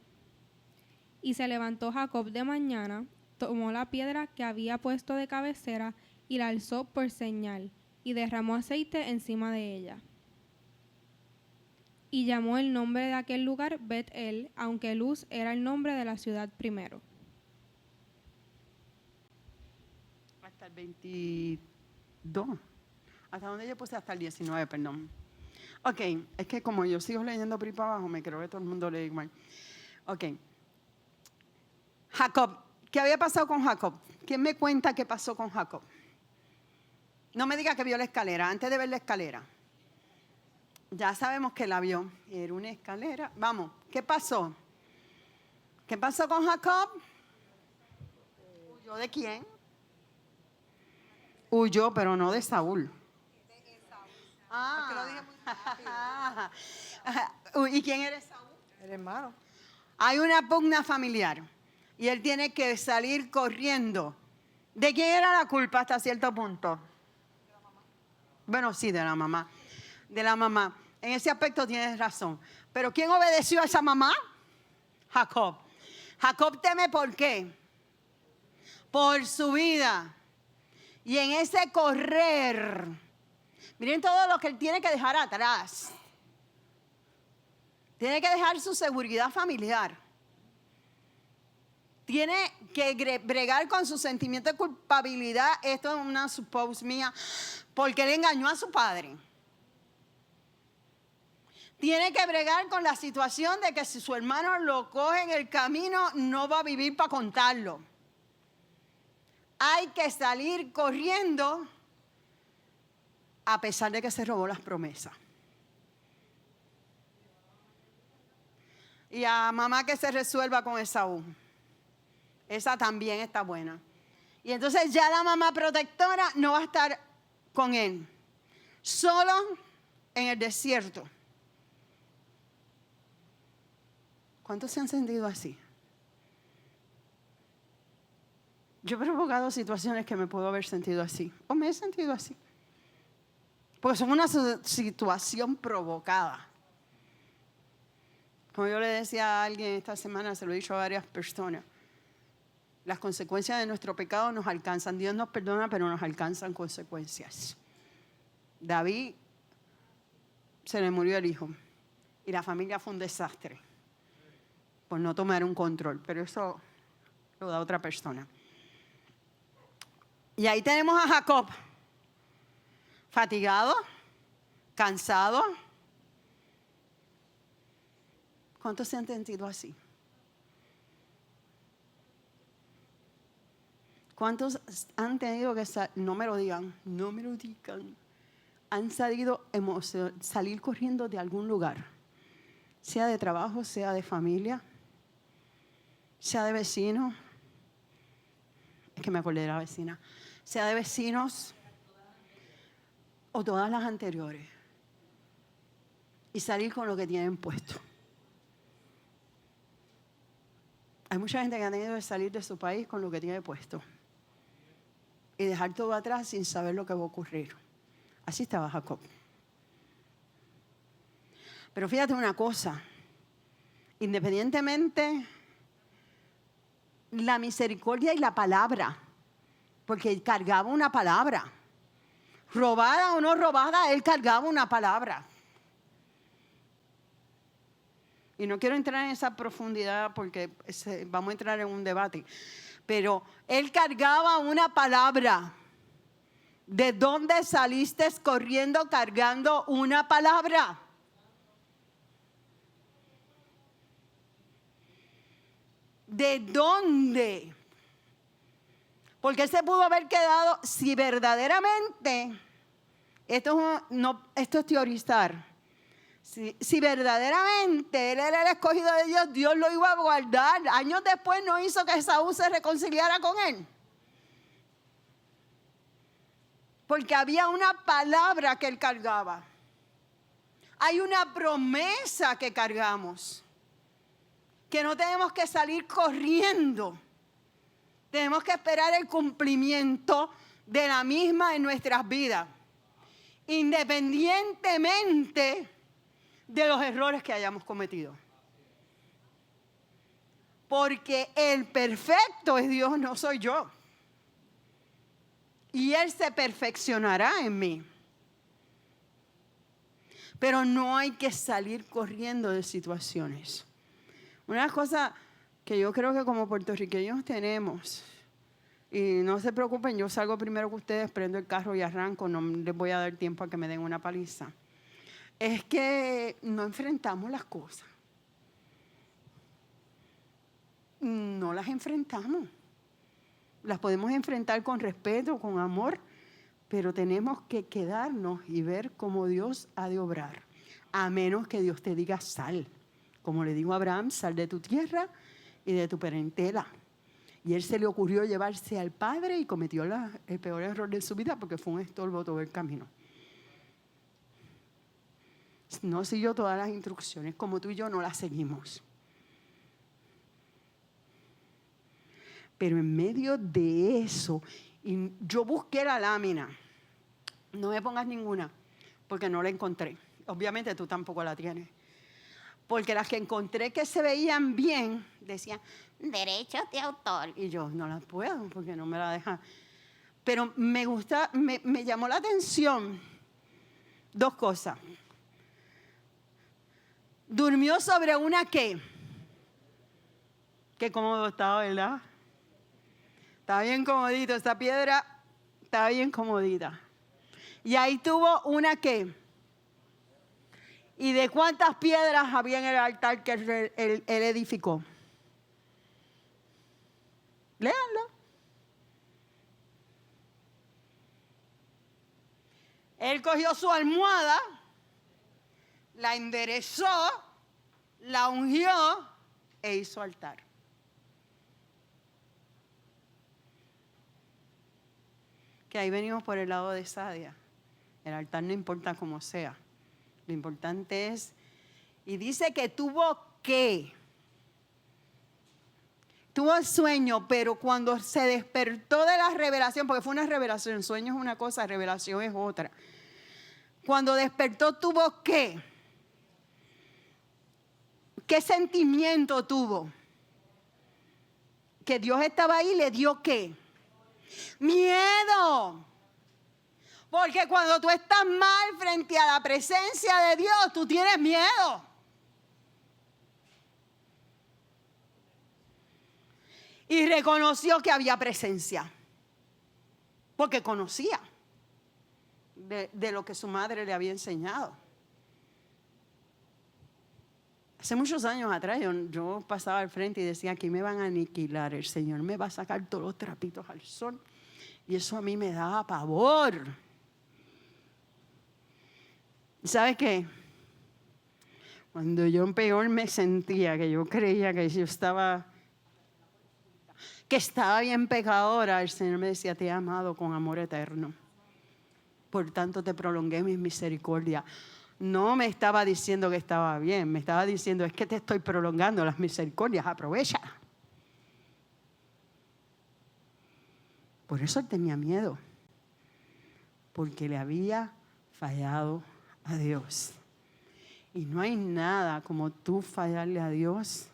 Y se levantó Jacob de mañana, tomó la piedra que había puesto de cabecera, y la alzó por señal, y derramó aceite encima de ella. Y llamó el nombre de aquel lugar Bet-El, aunque Luz era el nombre de la ciudad primero. Hasta el 22. ¿Hasta dónde yo puse? Hasta el 19, perdón. Ok, es que como yo sigo leyendo por ahí para abajo, me creo que todo el mundo lee igual. Ok. Jacob. ¿Qué había pasado con Jacob? ¿Quién me cuenta qué pasó con Jacob? No me diga que vio la escalera, antes de ver la escalera. Ya sabemos que la vio. Era una escalera. Vamos, ¿qué pasó? ¿Qué pasó con Jacob? ¿Huyó de quién? Huyó, pero no de Saúl. ¿Y quién eres Saúl? El hermano. Hay una pugna familiar y él tiene que salir corriendo. ¿De quién era la culpa hasta cierto punto? De la mamá. Bueno, sí, de la mamá. De la mamá. En ese aspecto tienes razón. Pero ¿quién obedeció a esa mamá? Jacob. Jacob teme ¿por qué? Por su vida. Y en ese correr, miren todo lo que él tiene que dejar atrás. Tiene que dejar su seguridad familiar. Tiene que bregar con su sentimiento de culpabilidad. Esto es una suppose mía, porque él engañó a su padre. Tiene que bregar con la situación de que si su hermano lo coge en el camino, no va a vivir para contarlo. Hay que salir corriendo a pesar de que se robó las promesas. Y a mamá que se resuelva con Esaú. Esa también está buena. Y entonces ya la mamá protectora no va a estar con él. Solo en el desierto. ¿Cuántos se han sentido así? Yo he provocado situaciones que me puedo haber sentido así. O me he sentido así. Porque son una situación provocada. Como yo le decía a alguien esta semana, se lo he dicho a varias personas. Las consecuencias de nuestro pecado nos alcanzan. Dios nos perdona, pero nos alcanzan consecuencias. David se le murió el hijo. Y la familia fue un desastre. Por no tomar un control. Pero eso lo da otra persona. Y ahí tenemos a Jacob. Fatigado. Cansado. ¿Cuántos se han sentido así? ¿Cuántos han tenido que no me lo digan, han salir corriendo de algún lugar? Sea de trabajo, sea de familia, sea de vecinos. Es que me acordé de la vecina. Sea de vecinos o todas las anteriores. Y salir con lo que tienen puesto. Hay mucha gente que ha tenido que salir de su país con lo que tiene puesto. Y dejar todo atrás sin saber lo que va a ocurrir. Así estaba Jacob. Pero fíjate una cosa. Independientemente, la misericordia y la palabra. Porque él cargaba una palabra. Robada o no robada, él cargaba una palabra. Y no quiero entrar en esa profundidad porque vamos a entrar en un debate. Pero él cargaba una palabra. ¿De dónde saliste corriendo cargando una palabra? ¿De dónde? Porque él se pudo haber quedado, si verdaderamente, esto es teorizar. Si verdaderamente él era el escogido de Dios, Dios lo iba a guardar. Años después no hizo que Esaú se reconciliara con él. Porque había una palabra que él cargaba. Hay una promesa que cargamos. Que no tenemos que salir corriendo. Tenemos que esperar el cumplimiento de la misma en nuestras vidas. Independientemente de los errores que hayamos cometido. Porque el perfecto es Dios, no soy yo. Y Él se perfeccionará en mí. Pero no hay que salir corriendo de situaciones. Una cosa que yo creo que como puertorriqueños tenemos, y no se preocupen, yo salgo primero que ustedes, prendo el carro y arranco, no les voy a dar tiempo a que me den una paliza. Es que no enfrentamos las cosas. No las enfrentamos. Las podemos enfrentar con respeto, con amor, pero tenemos que quedarnos y ver cómo Dios ha de obrar. A menos que Dios te diga sal. Como le dijo a Abraham, sal de tu tierra y de tu parentela. Y él se le ocurrió llevarse al padre y cometió el peor error de su vida porque fue un estorbo todo el camino. No siguió todas las instrucciones, como tú y yo no las seguimos. Pero en medio de eso, y yo busqué la lámina. No me pongas ninguna, porque no la encontré. Obviamente tú tampoco la tienes. Porque las que encontré que se veían bien, decían, derechos de autor. Y yo no las puedo, porque no me la dejan. Pero me llamó la atención dos cosas. Durmió sobre una ¿qué? Qué cómodo estaba, ¿verdad? Estaba bien comodito, esa piedra estaba bien comodita. Y ahí tuvo una ¿qué? ¿Y de cuántas piedras había en el altar que él edificó? Léanlo. Él cogió su almohada, la enderezó, la ungió e hizo altar. Que ahí venimos por el lado de Sadia. El altar no importa cómo sea. Lo importante es, y dice que tuvo que. Tuvo el sueño, pero cuando se despertó de la revelación, porque fue una revelación, sueño es una cosa, revelación es otra. Cuando despertó, ¿tuvo qué? ¿Qué sentimiento tuvo? Que Dios estaba ahí, ¿le dio qué? Miedo. Porque cuando tú estás mal frente a la presencia de Dios, tú tienes miedo. Y reconoció que había presencia. Porque conocía de lo que su madre le había enseñado. Hace muchos años atrás yo pasaba al frente y decía, aquí me van a aniquilar, el Señor me va a sacar todos los trapitos al sol. Y eso a mí me daba pavor. ¿Sabes qué? Cuando yo peor me sentía, que yo creía que yo estaba bien pecadora, el Señor me decía, te he amado con amor eterno. Por tanto te prolongué mis misericordias. No me estaba diciendo que estaba bien, me estaba diciendo, es que te estoy prolongando las misericordias, aprovecha. Por eso él tenía miedo, porque le había fallado a Dios. Y no hay nada como tú fallarle a Dios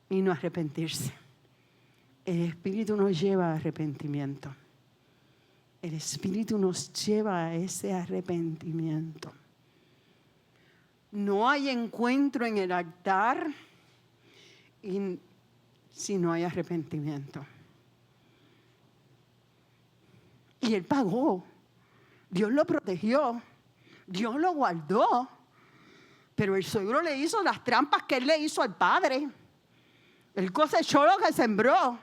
y no arrepentirse. El Espíritu nos lleva a arrepentimiento. El Espíritu nos lleva a ese arrepentimiento. No hay encuentro en el altar si no hay arrepentimiento. Y él pagó. Dios lo protegió. Dios lo guardó. Pero el suegro le hizo las trampas que él le hizo al padre. Él cosechó lo que sembró.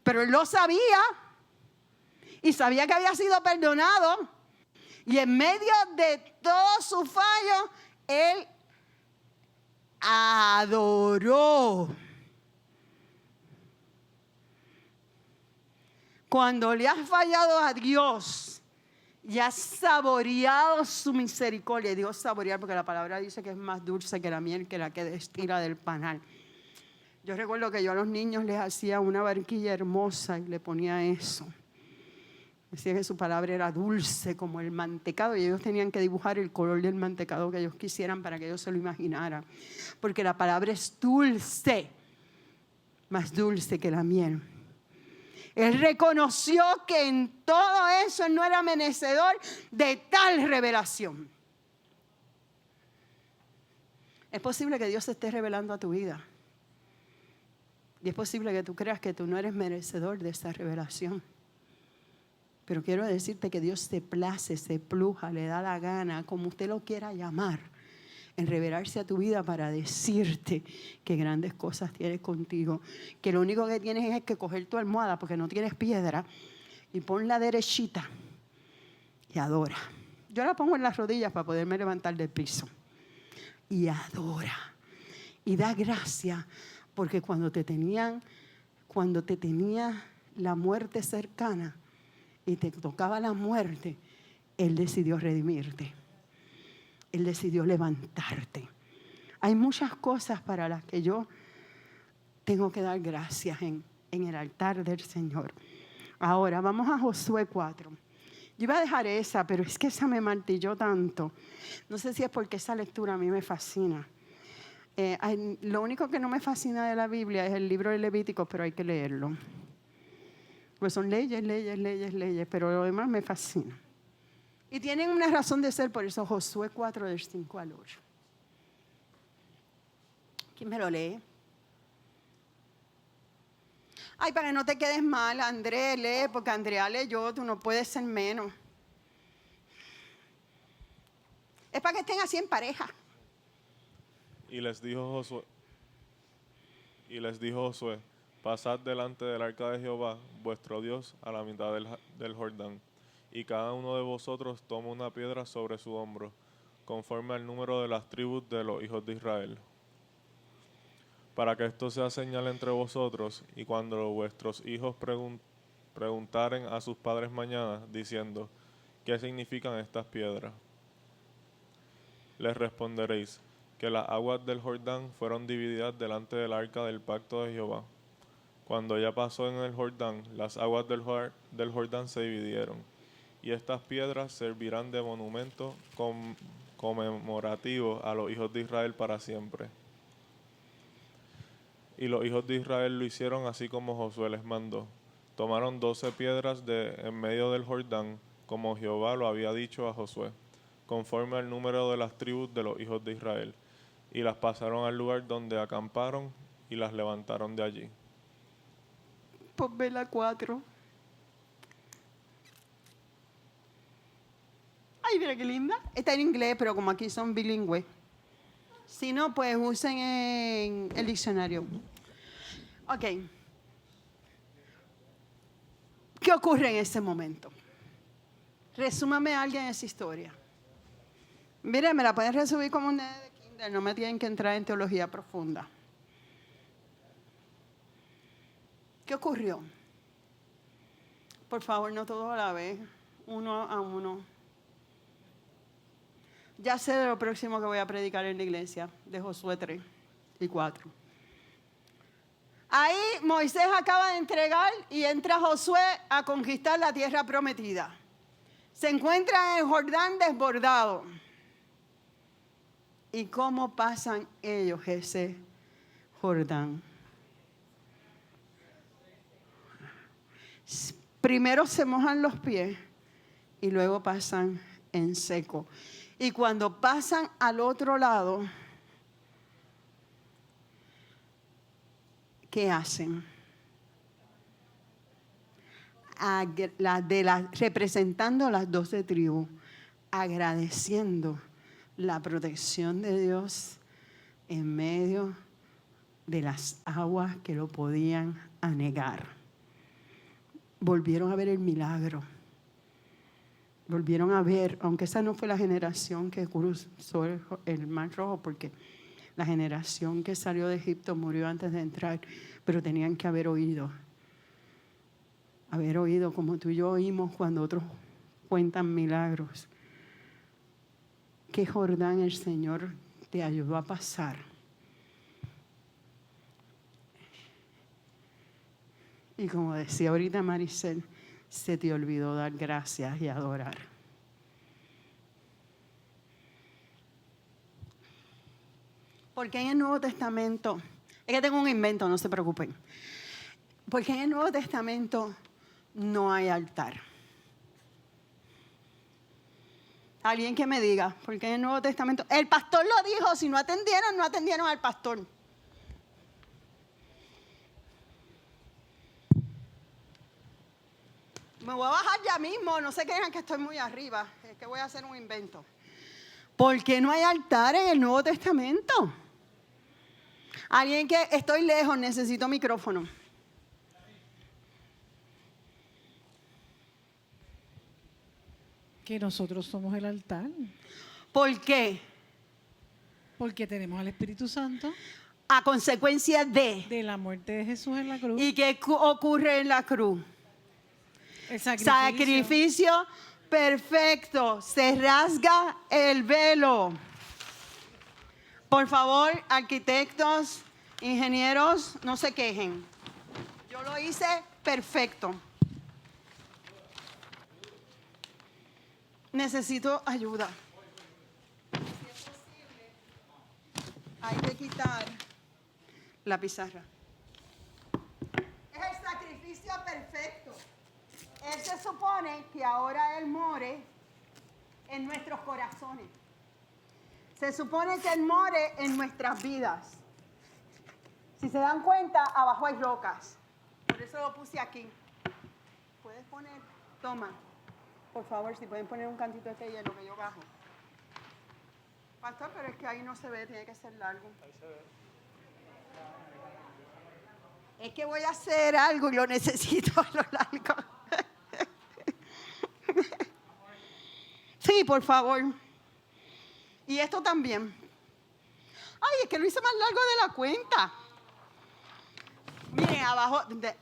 Pero él lo sabía. Y sabía que había sido perdonado. Y en medio de todo su fallo, él adoró. Cuando le has fallado a Dios y has saboreado su misericordia, digo saborear porque la palabra dice que es más dulce que la miel, que la que destila del panal. Yo recuerdo que yo a los niños les hacía una barquilla hermosa y le ponía eso. Decía que su palabra era dulce como el mantecado y ellos tenían que dibujar el color del mantecado que ellos quisieran para que ellos se lo imaginaran. Porque la palabra es dulce, más dulce que la miel. Él reconoció que en todo eso él no era merecedor de tal revelación. Es posible que Dios se esté revelando a tu vida. Y es posible que tú creas que tú no eres merecedor de esa revelación. Pero quiero decirte que Dios se place, se pluja, le da la gana, como usted lo quiera llamar, en revelarse a tu vida para decirte que grandes cosas tienes contigo. Que lo único que tienes es que coger tu almohada porque no tienes piedra y ponla derechita y adora. Yo la pongo en las rodillas para poderme levantar del piso. Y adora. Y da gracias porque cuando te tenía la muerte cercana y te tocaba la muerte, Él decidió redimirte. Él decidió levantarte. Hay muchas cosas para las que yo tengo que dar gracias en el altar del Señor. Ahora, vamos a Josué 4. Yo iba a dejar esa, pero es que esa me martilló tanto. No sé si es porque esa lectura a mí me fascina. Lo único que no me fascina de la Biblia es el libro de Levítico, pero hay que leerlo. Pues son leyes, pero lo demás me fascina. Y tienen una razón de ser, por eso Josué 4, del 5 al 8. ¿Quién me lo lee? Ay, para que no te quedes mal, André, lee, porque Andrea leyó, tú no puedes ser menos. Es para que estén así en pareja. Y les dijo Josué, pasad delante del arca de Jehová, vuestro Dios, a la mitad del Jordán, y cada uno de vosotros toma una piedra sobre su hombro, conforme al número de las tribus de los hijos de Israel. Para que esto sea señal entre vosotros, y cuando vuestros hijos preguntaren a sus padres mañana, diciendo, ¿qué significan estas piedras? Les responderéis, que las aguas del Jordán fueron divididas delante del arca del pacto de Jehová. Cuando ya pasó en el Jordán, las aguas del Jordán se dividieron, y estas piedras servirán de monumento conmemorativo a los hijos de Israel para siempre. Y los hijos de Israel lo hicieron así como Josué les mandó. Tomaron 12 piedras de en medio del Jordán, como Jehová lo había dicho a Josué, conforme al número de las tribus de los hijos de Israel, y las pasaron al lugar donde acamparon y las levantaron de allí. Ponme la 4. Ay, mira qué linda. Está en inglés, pero como aquí son bilingües. Si no, pues usen en el diccionario. Ok. ¿Qué ocurre en ese momento? Resúmame a alguien esa historia. Mire, me la pueden resumir como un nene de kinder, no me tienen que entrar en teología profunda. ¿Qué ocurrió? Por favor, no todo a la vez, uno a uno. Ya sé de lo próximo que voy a predicar en la iglesia, de Josué 3 y 4. Ahí Moisés acaba de entregar y entra Josué a conquistar la tierra prometida. Se encuentra en el Jordán desbordado. ¿Y cómo pasan ellos ese Jordán? Primero se mojan los pies y luego pasan en seco. Y cuando pasan al otro lado, ¿qué hacen? Representando las 12 tribus, agradeciendo la protección de Dios en medio de las aguas que lo podían anegar. Volvieron a ver el milagro. Volvieron a ver, aunque esa no fue la generación que cruzó el Mar Rojo, porque la generación que salió de Egipto murió antes de entrar, pero tenían que haber oído como tú y yo oímos cuando otros cuentan milagros. ¿Qué Jordán el Señor te ayudó a pasar? Y como decía ahorita Maricel, se te olvidó dar gracias y adorar. Porque en el Nuevo Testamento, es que tengo un invento, no se preocupen. Porque en el Nuevo Testamento no hay altar. Alguien que me diga, porque en el Nuevo Testamento, el pastor lo dijo, si no atendieron al pastor. Me voy a bajar ya mismo, no se crean que estoy muy arriba, es que voy a hacer un invento. ¿Por qué no hay altar en el Nuevo Testamento? Alguien que estoy lejos, necesito micrófono. Que nosotros somos el altar. ¿Por qué? Porque tenemos al Espíritu Santo. A consecuencia de la muerte de Jesús en la cruz. ¿Y qué ocurre en la cruz? El sacrificio perfecto. Se rasga el velo. Por favor, arquitectos, ingenieros, no se quejen. Yo lo hice perfecto. Necesito ayuda. Si es posible, hay que quitar la pizarra. Es el sacrificio perfecto. Él se supone que ahora Él more en nuestros corazones. Se supone que Él more en nuestras vidas. Si se dan cuenta, abajo hay rocas. Por eso lo puse aquí. Puedes poner, toma, por favor, si pueden poner un cantito de té hielo que yo bajo. Pastor, pero es que ahí no se ve, tiene que ser largo. Ahí se ve. Es que voy a hacer algo y lo necesito a lo largo. Sí, por favor. Y esto también. Ay, es que lo hice más largo de la cuenta. Miren,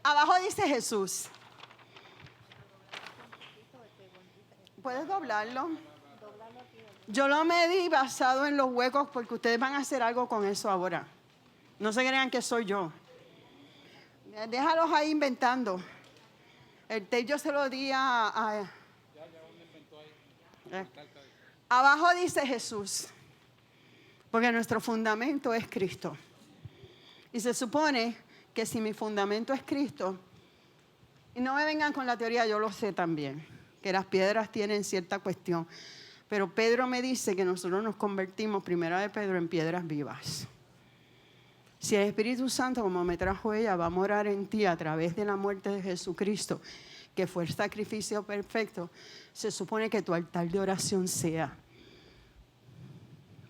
abajo dice Jesús. ¿Puedes doblarlo? Yo lo medí basado en los huecos porque ustedes van a hacer algo con eso ahora. No se crean que soy yo. Déjalos ahí inventando. El tape yo se lo di a abajo dice Jesús. Porque nuestro fundamento es Cristo. Y se supone que si mi fundamento es Cristo, y no me vengan con la teoría, yo lo sé también, que las piedras tienen cierta cuestión. Pero Pedro me dice que nosotros nos convertimos, primera de Pedro, en piedras vivas. Si el Espíritu Santo, como me trajo ella, va a morar en ti a través de la muerte de Jesucristo, que fue el sacrificio perfecto, se supone que tu altar de oración sea,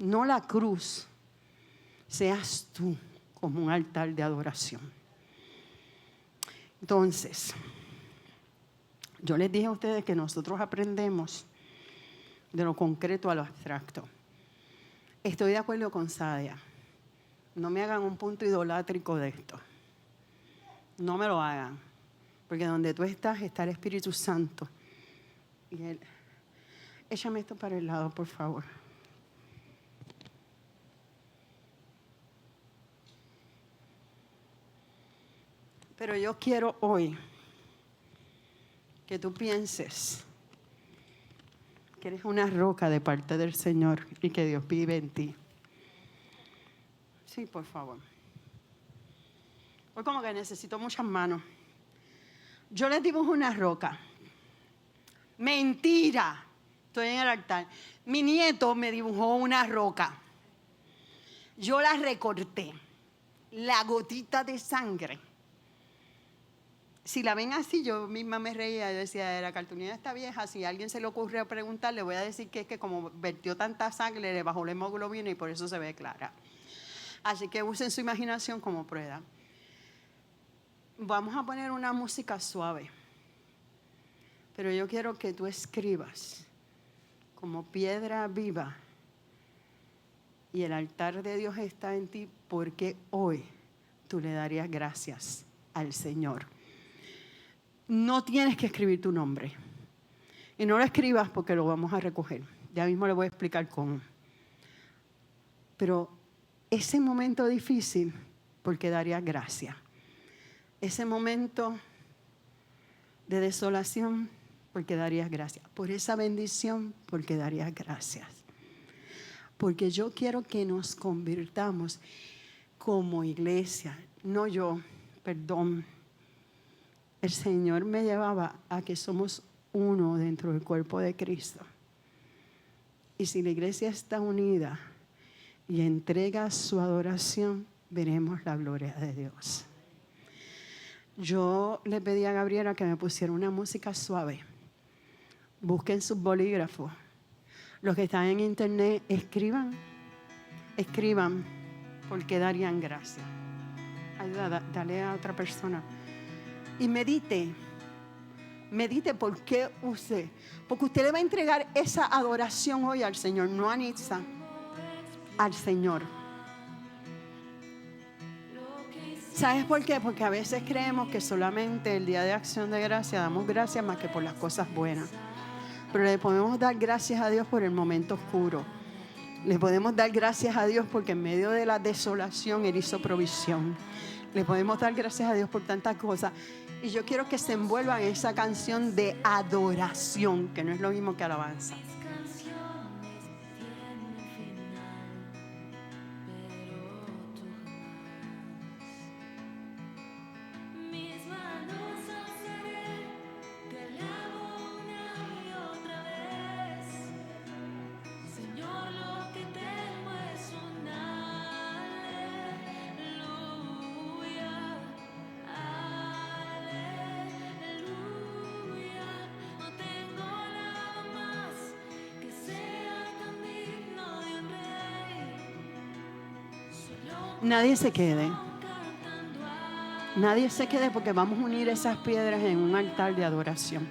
no la cruz, seas tú como un altar de adoración. Entonces, yo les dije a ustedes que nosotros aprendemos de lo concreto a lo abstracto. Estoy de acuerdo con Sadia. No me hagan un punto idolátrico de esto. No me lo hagan. Porque donde tú estás está el Espíritu Santo. Y Él... Échame esto para el lado, por favor. Pero yo quiero hoy que tú pienses que eres una roca de parte del Señor y que Dios vive en ti. Sí, por favor. Hoy como que necesito muchas manos. Yo les dibujo una roca. Mentira. Estoy en el altar. Mi nieto me dibujó una roca. Yo la recorté. La gotita de sangre. Si la ven así, yo misma me reía. Yo decía, la cartulina está vieja. Si a alguien se le ocurre preguntar, le voy a decir que es que como vertió tanta sangre, le bajó la hemoglobina y por eso se ve clara. Así que usen su imaginación como prueba. Vamos a poner una música suave. Pero yo quiero que tú escribas como piedra viva. Y el altar de Dios está en ti porque hoy tú le darías gracias al Señor. No tienes que escribir tu nombre. Y no lo escribas porque lo vamos a recoger. Ya mismo le voy a explicar cómo. Pero ese momento difícil, porque darías gracias. Ese momento de desolación, porque darías gracias. Por esa bendición, porque darías gracias. Porque yo quiero que nos convirtamos como iglesia. No yo, perdón. El Señor me llevaba a que somos uno dentro del cuerpo de Cristo. Y si la iglesia está unida y entrega su adoración, veremos la gloria de Dios. Yo le pedí a Gabriela que me pusiera una música suave. Busquen sus bolígrafos. Los que están en internet, escriban, porque darían gracia. Ayuda, dale a otra persona. Y medite por qué usted. Porque usted le va a entregar esa adoración hoy al Señor, no a Nitza, al Señor. ¿Sabes por qué? Porque a veces creemos que solamente el día de acción de gracia damos gracias más que por las cosas buenas. Pero le podemos dar gracias a Dios por el momento oscuro. Le podemos dar gracias a Dios porque en medio de la desolación Él hizo provisión. Le podemos dar gracias a Dios por tantas cosas. Y yo quiero que se envuelvan en esa canción de adoración, que no es lo mismo que alabanza. Nadie se quede. Nadie se quede porque vamos a unir esas piedras en un altar de adoración.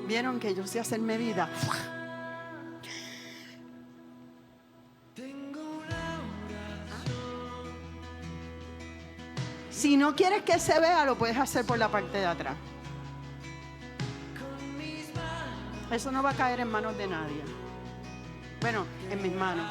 ¿Vieron que yo sé hacer medida? Si no quieres que se vea, lo puedes hacer por la parte de atrás. Eso no va a caer en manos de nadie. Bueno, en mis manos.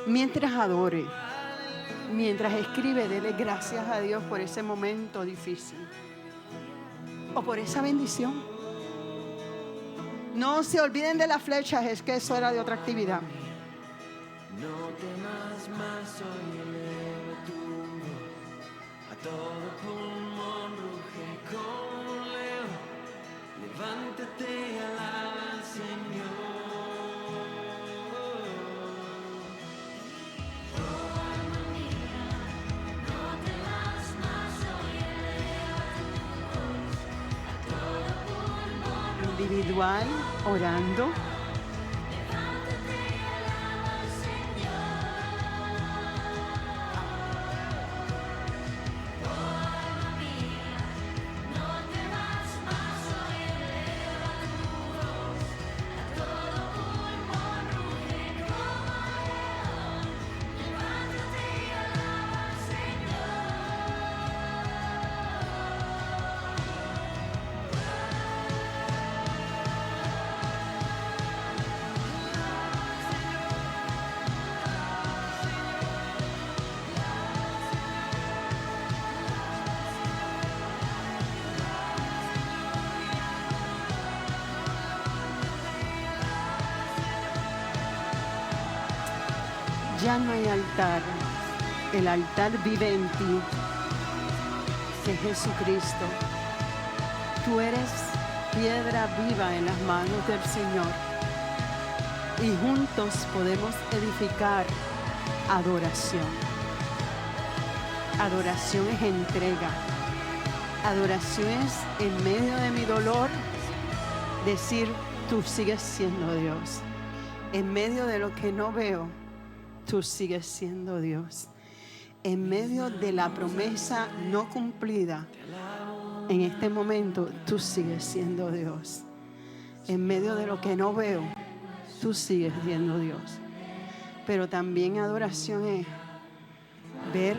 Mientras adore, mientras escribe, dele gracias a Dios por ese momento difícil o por esa bendición. No se olviden de las flechas, es que eso era de otra actividad. No temas más, hoy elevo tu voz, a todo pulmón ruge como un león, levántate y alaba al Señor. Individual, orando. Ya no hay altar, el altar vive en ti, que es Jesucristo. Tú eres piedra viva en las manos del Señor y juntos podemos edificar adoración. Adoración es entrega, adoración es en medio de mi dolor decir, tú sigues siendo Dios. En medio de lo que no veo, tú sigues siendo Dios. En medio de la promesa no cumplida, en este momento tú sigues siendo Dios. En medio de lo que no veo, tú sigues siendo Dios. Pero también adoración es ver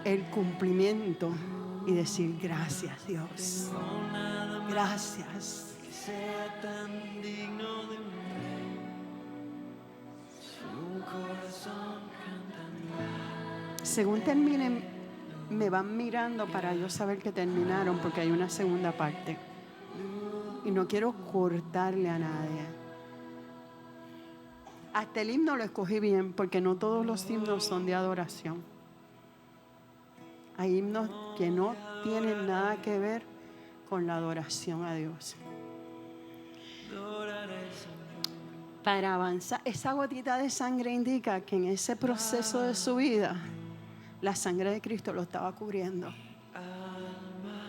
el cumplimiento y decir gracias, Dios. Gracias. Que sea tan digno de un rey, un corazón cantando. Según terminen, me van mirando para yo saber que terminaron, porque hay una segunda parte. Y no quiero cortarle a nadie. Hasta el himno lo escogí bien, porque no todos los himnos son de adoración. Hay himnos que no tienen nada que ver con la adoración a Dios. Para avanzar, esa gotita de sangre indica que en ese proceso de su vida, la sangre de Cristo lo estaba cubriendo.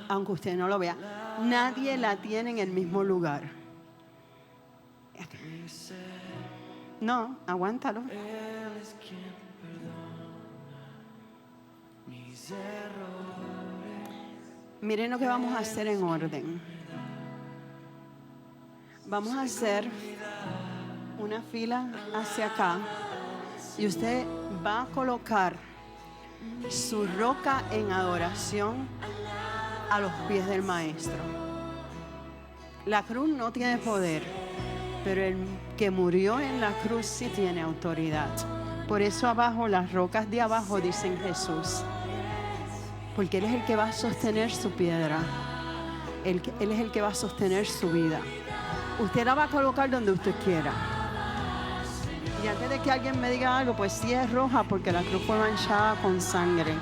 Aunque usted no lo vea, nadie la tiene en el mismo lugar. No, aguántalo. Miren lo que vamos a hacer en orden. Vamos a hacer una fila hacia acá y usted va a colocar su roca en adoración a los pies del Maestro. La cruz no tiene poder, pero el que murió en la cruz sí tiene autoridad. Por eso abajo, las rocas de abajo dicen Jesús, porque Él es el que va a sostener su piedra. Él es el que va a sostener su vida. Usted la va a colocar donde usted quiera. Y antes de que alguien me diga algo, pues sí es roja porque la cruz fue manchada con sangre.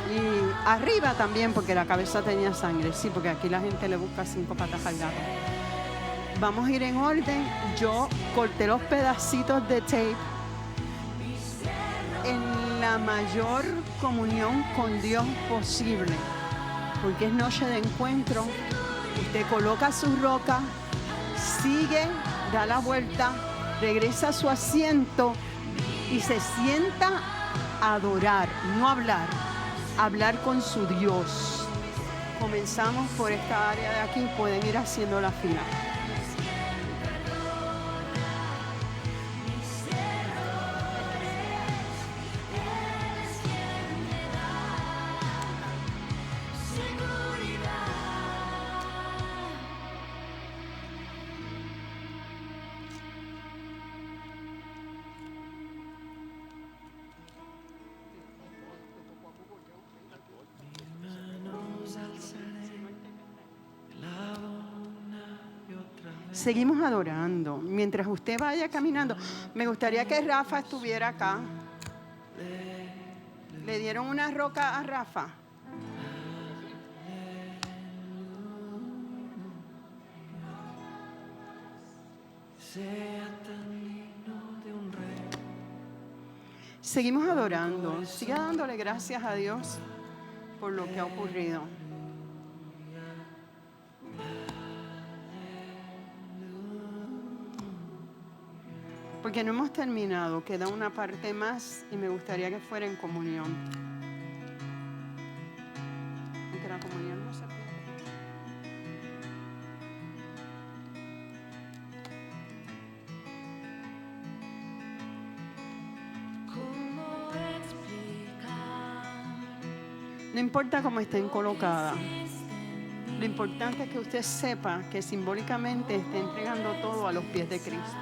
Y arriba también porque la cabeza tenía sangre. Sí, porque aquí la gente le busca 5 patas al gato. Vamos a ir en orden. Yo corté los pedacitos de tape en la mayor comunión con Dios posible. Porque es noche de encuentro. Usted coloca su roca, sigue, da la vuelta, regresa a su asiento y se sienta a adorar, no hablar, hablar con su Dios. Comenzamos por esta área de aquí, pueden ir haciendo la fila. Seguimos adorando. Mientras usted vaya caminando, me gustaría que Rafa estuviera acá. ¿Le dieron una roca a Rafa? Seguimos adorando. Siga dándole gracias a Dios por lo que ha ocurrido. Porque no hemos terminado, queda una parte más y me gustaría que fuera en comunión. Aunque la comunión no se pierde. No importa cómo estén colocadas. Lo importante es que usted sepa que simbólicamente está entregando todo a los pies de Cristo.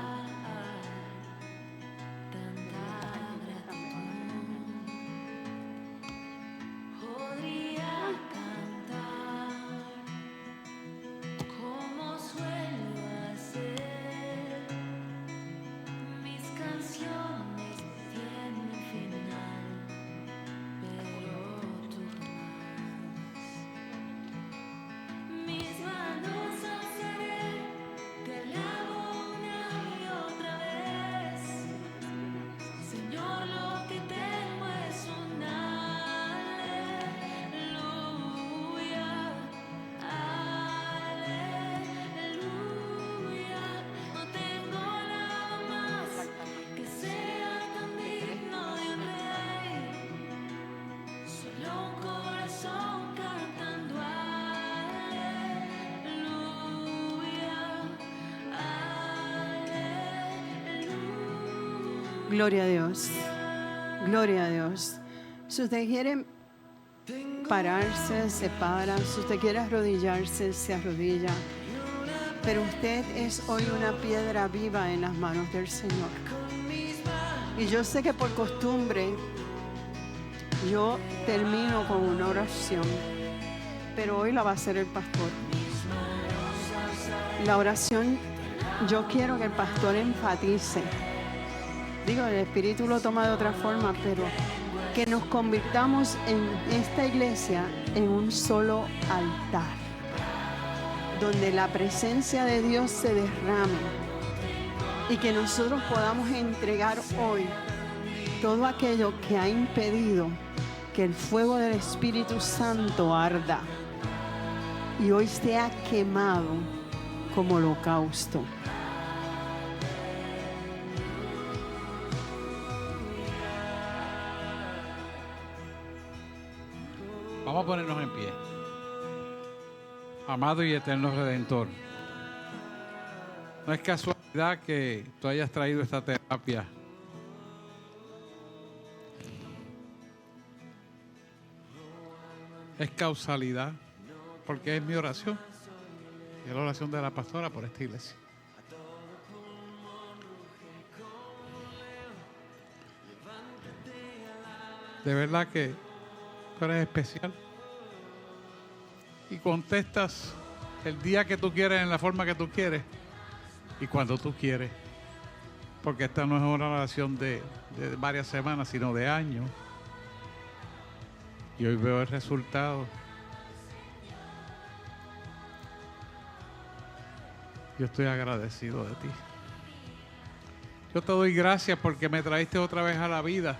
Gloria a Dios. Gloria a Dios. Si usted quiere pararse, se para. Si usted quiere arrodillarse, se arrodilla. Pero usted es hoy una piedra viva en las manos del Señor. Y yo sé que por costumbre yo termino con una oración, pero hoy la va a hacer el pastor. La oración, yo quiero que el pastor enfatice. Digo, el Espíritu lo toma de otra forma, pero que nos convirtamos en esta iglesia en un solo altar, donde la presencia de Dios se derrame y que nosotros podamos entregar hoy todo aquello que ha impedido que el fuego del Espíritu Santo arda y hoy sea quemado como holocausto. Vamos a ponernos en pie. Amado y eterno Redentor, no es casualidad que tú hayas traído esta terapia. Es causalidad, porque es mi oración. Es la oración de la pastora por esta iglesia. De verdad que tú eres especial. Y contestas el día que tú quieres, en la forma que tú quieres y cuando tú quieres. Porque esta no es una oración de varias semanas, sino de años. Y hoy veo el resultado. Yo estoy agradecido de ti. Yo te doy gracias porque me traíste otra vez a la vida.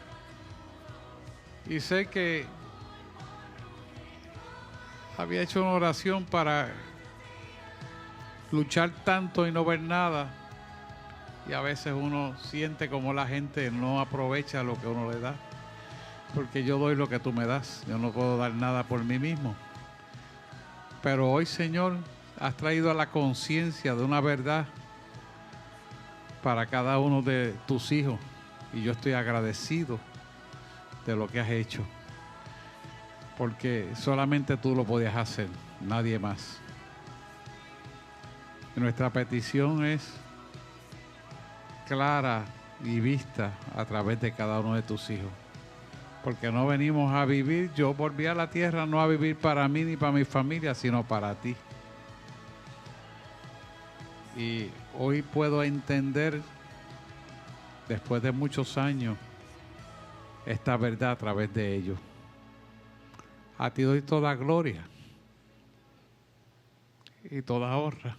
Y sé que había hecho una oración para luchar tanto y no ver nada. Y a veces uno siente como la gente no aprovecha lo que uno le da. Porque yo doy lo que tú me das. Yo no puedo dar nada por mí mismo. Pero hoy, Señor, has traído a la conciencia de una verdad para cada uno de tus hijos. Y yo estoy agradecido de lo que has hecho. Porque solamente tú lo podías hacer, nadie más. Y nuestra petición es clara y vista a través de cada uno de tus hijos. Porque no venimos a vivir, yo volví a la tierra no a vivir para mí ni para mi familia, sino para ti. Y hoy puedo entender, después de muchos años, esta verdad a través de ellos. A ti doy toda gloria y toda honra,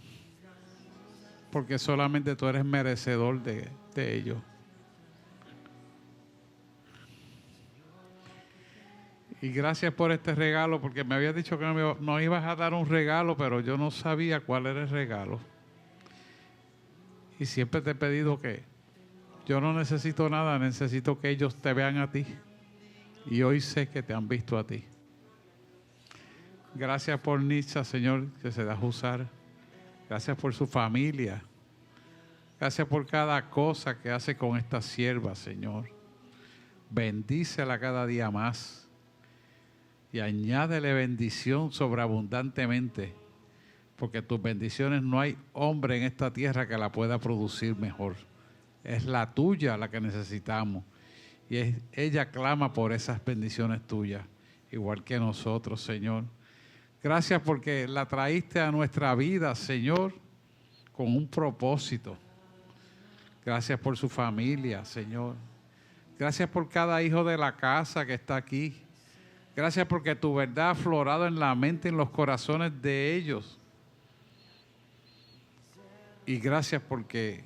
porque solamente tú eres merecedor de ello. Y gracias por este regalo, porque me habías dicho que no ibas a dar un regalo, pero yo no sabía cuál era el regalo. Y siempre te he pedido que yo no necesito nada, necesito que ellos te vean a ti. Y hoy sé que te han visto a ti. Gracias por Nitza, Señor, que se deja usar. Gracias por su familia. Gracias por cada cosa que hace con esta sierva, Señor. Bendícela cada día más. Y añádele bendición sobreabundantemente. Porque tus bendiciones no hay hombre en esta tierra que la pueda producir mejor. Es la tuya la que necesitamos. Y ella clama por esas bendiciones tuyas, igual que nosotros, Señor. Gracias porque la traíste a nuestra vida, Señor, con un propósito. Gracias por su familia, Señor. Gracias por cada hijo de la casa que está aquí. Gracias porque tu verdad ha aflorado en la mente y en los corazones de ellos. Y gracias porque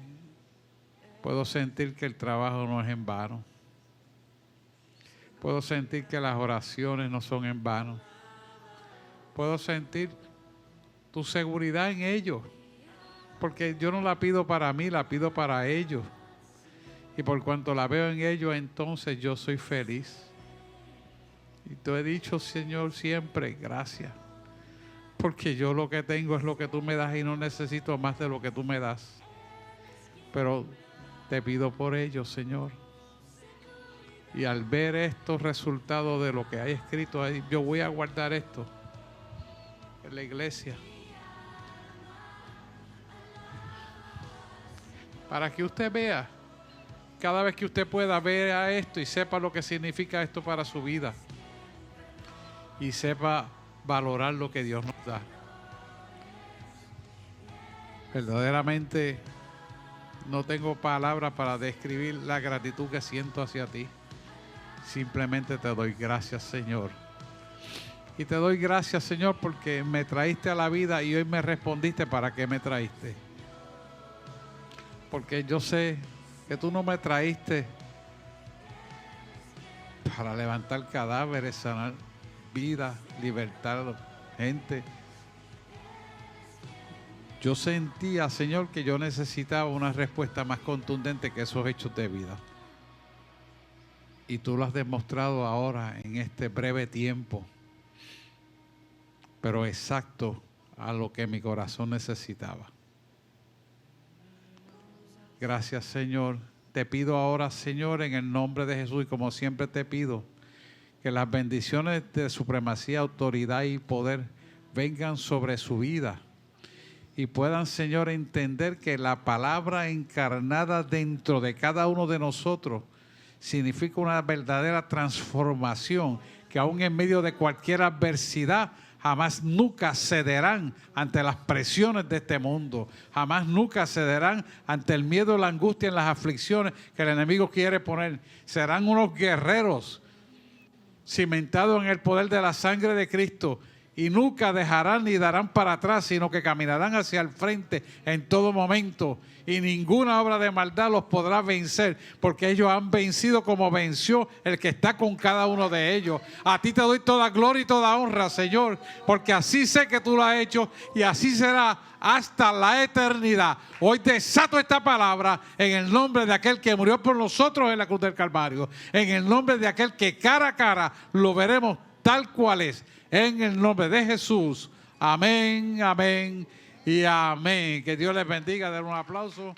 puedo sentir que el trabajo no es en vano. Puedo sentir que las oraciones no son en vano. Puedo sentir tu seguridad en ellos. Porque yo no la pido para mí, la pido para ellos. Y por cuanto la veo en ellos, entonces yo soy feliz. Y te he dicho, Señor, siempre gracias. Porque yo lo que tengo es lo que tú me das y no necesito más de lo que tú me das. Pero te pido por ellos, Señor. Y al ver estos resultados de lo que hay escrito ahí, yo voy a guardar esto en la iglesia. Para que usted vea, cada vez que usted pueda ver a esto y sepa lo que significa esto para su vida. Y sepa valorar lo que Dios nos da. Verdaderamente no tengo palabras para describir la gratitud que siento hacia ti. Simplemente te doy gracias, Señor. Y te doy gracias, Señor, porque me traíste a la vida y hoy me respondiste para qué me traíste. Porque yo sé que tú no me traíste para levantar cadáveres, sanar vida, libertad, gente. Yo sentía, Señor, que yo necesitaba una respuesta más contundente que esos hechos de vida. Y tú lo has demostrado ahora en este breve tiempo, pero exacto a lo que mi corazón necesitaba. Gracias, Señor. Te pido ahora, Señor, en el nombre de Jesús, y como siempre te pido, que las bendiciones de supremacía, autoridad y poder vengan sobre su vida y puedan, Señor, entender que la palabra encarnada dentro de cada uno de nosotros significa una verdadera transformación, que aún en medio de cualquier adversidad, jamás nunca cederán ante las presiones de este mundo. Jamás nunca cederán ante el miedo, la angustia, en las aflicciones que el enemigo quiere poner. Serán unos guerreros cimentados en el poder de la sangre de Cristo. Y nunca dejarán ni darán para atrás, sino que caminarán hacia el frente en todo momento. Y ninguna obra de maldad los podrá vencer, porque ellos han vencido como venció el que está con cada uno de ellos. A ti te doy toda gloria y toda honra, Señor, porque así sé que tú lo has hecho y así será hasta la eternidad. Hoy desato esta palabra en el nombre de aquel que murió por nosotros en la cruz del Calvario, en el nombre de aquel que cara a cara lo veremos tal cual es. En el nombre de Jesús. Amén, amén y amén. Que Dios les bendiga. Den un aplauso.